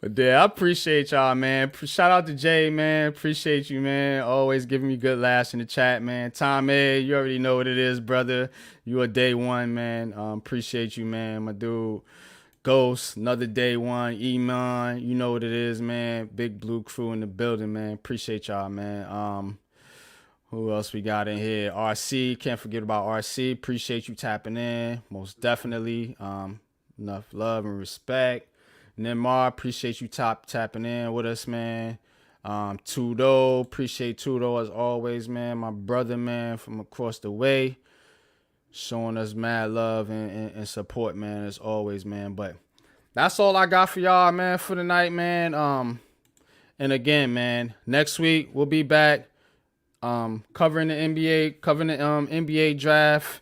But yeah, I appreciate y'all, man. Shout out to Jay, man. Appreciate you, man. Always giving me good laughs in the chat, man. Tom A, you already know what it is, brother. You a day one, man. Appreciate you, man. My dude. Ghost, another day one. Iman, you know what it is, man. Big Blue crew in the building, man. Appreciate y'all, man. Who else we got in here? RC, can't forget about RC. Appreciate you tapping in, most definitely. Enough love and respect. Neymar, appreciate you tapping in with us, man. Tudo, appreciate Tudo as always, man. My brother, man, from across the way, showing us mad love and support, man, as always, man. But that's all I got for y'all, man, for the night, man. And again, man, next week we'll be back covering the NBA draft.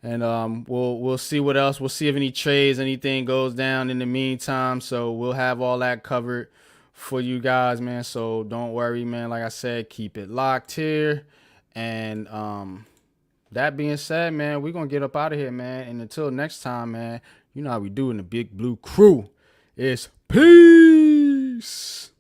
And we'll see what else. We'll see if any trades, anything goes down in the meantime. So we'll have all that covered for you guys, man. So don't worry, man. Like I said, keep it locked here. And that being said, man, we're gonna get up out of here, man. And until next time, man, you know how we do in the Big Blue crew. It's peace.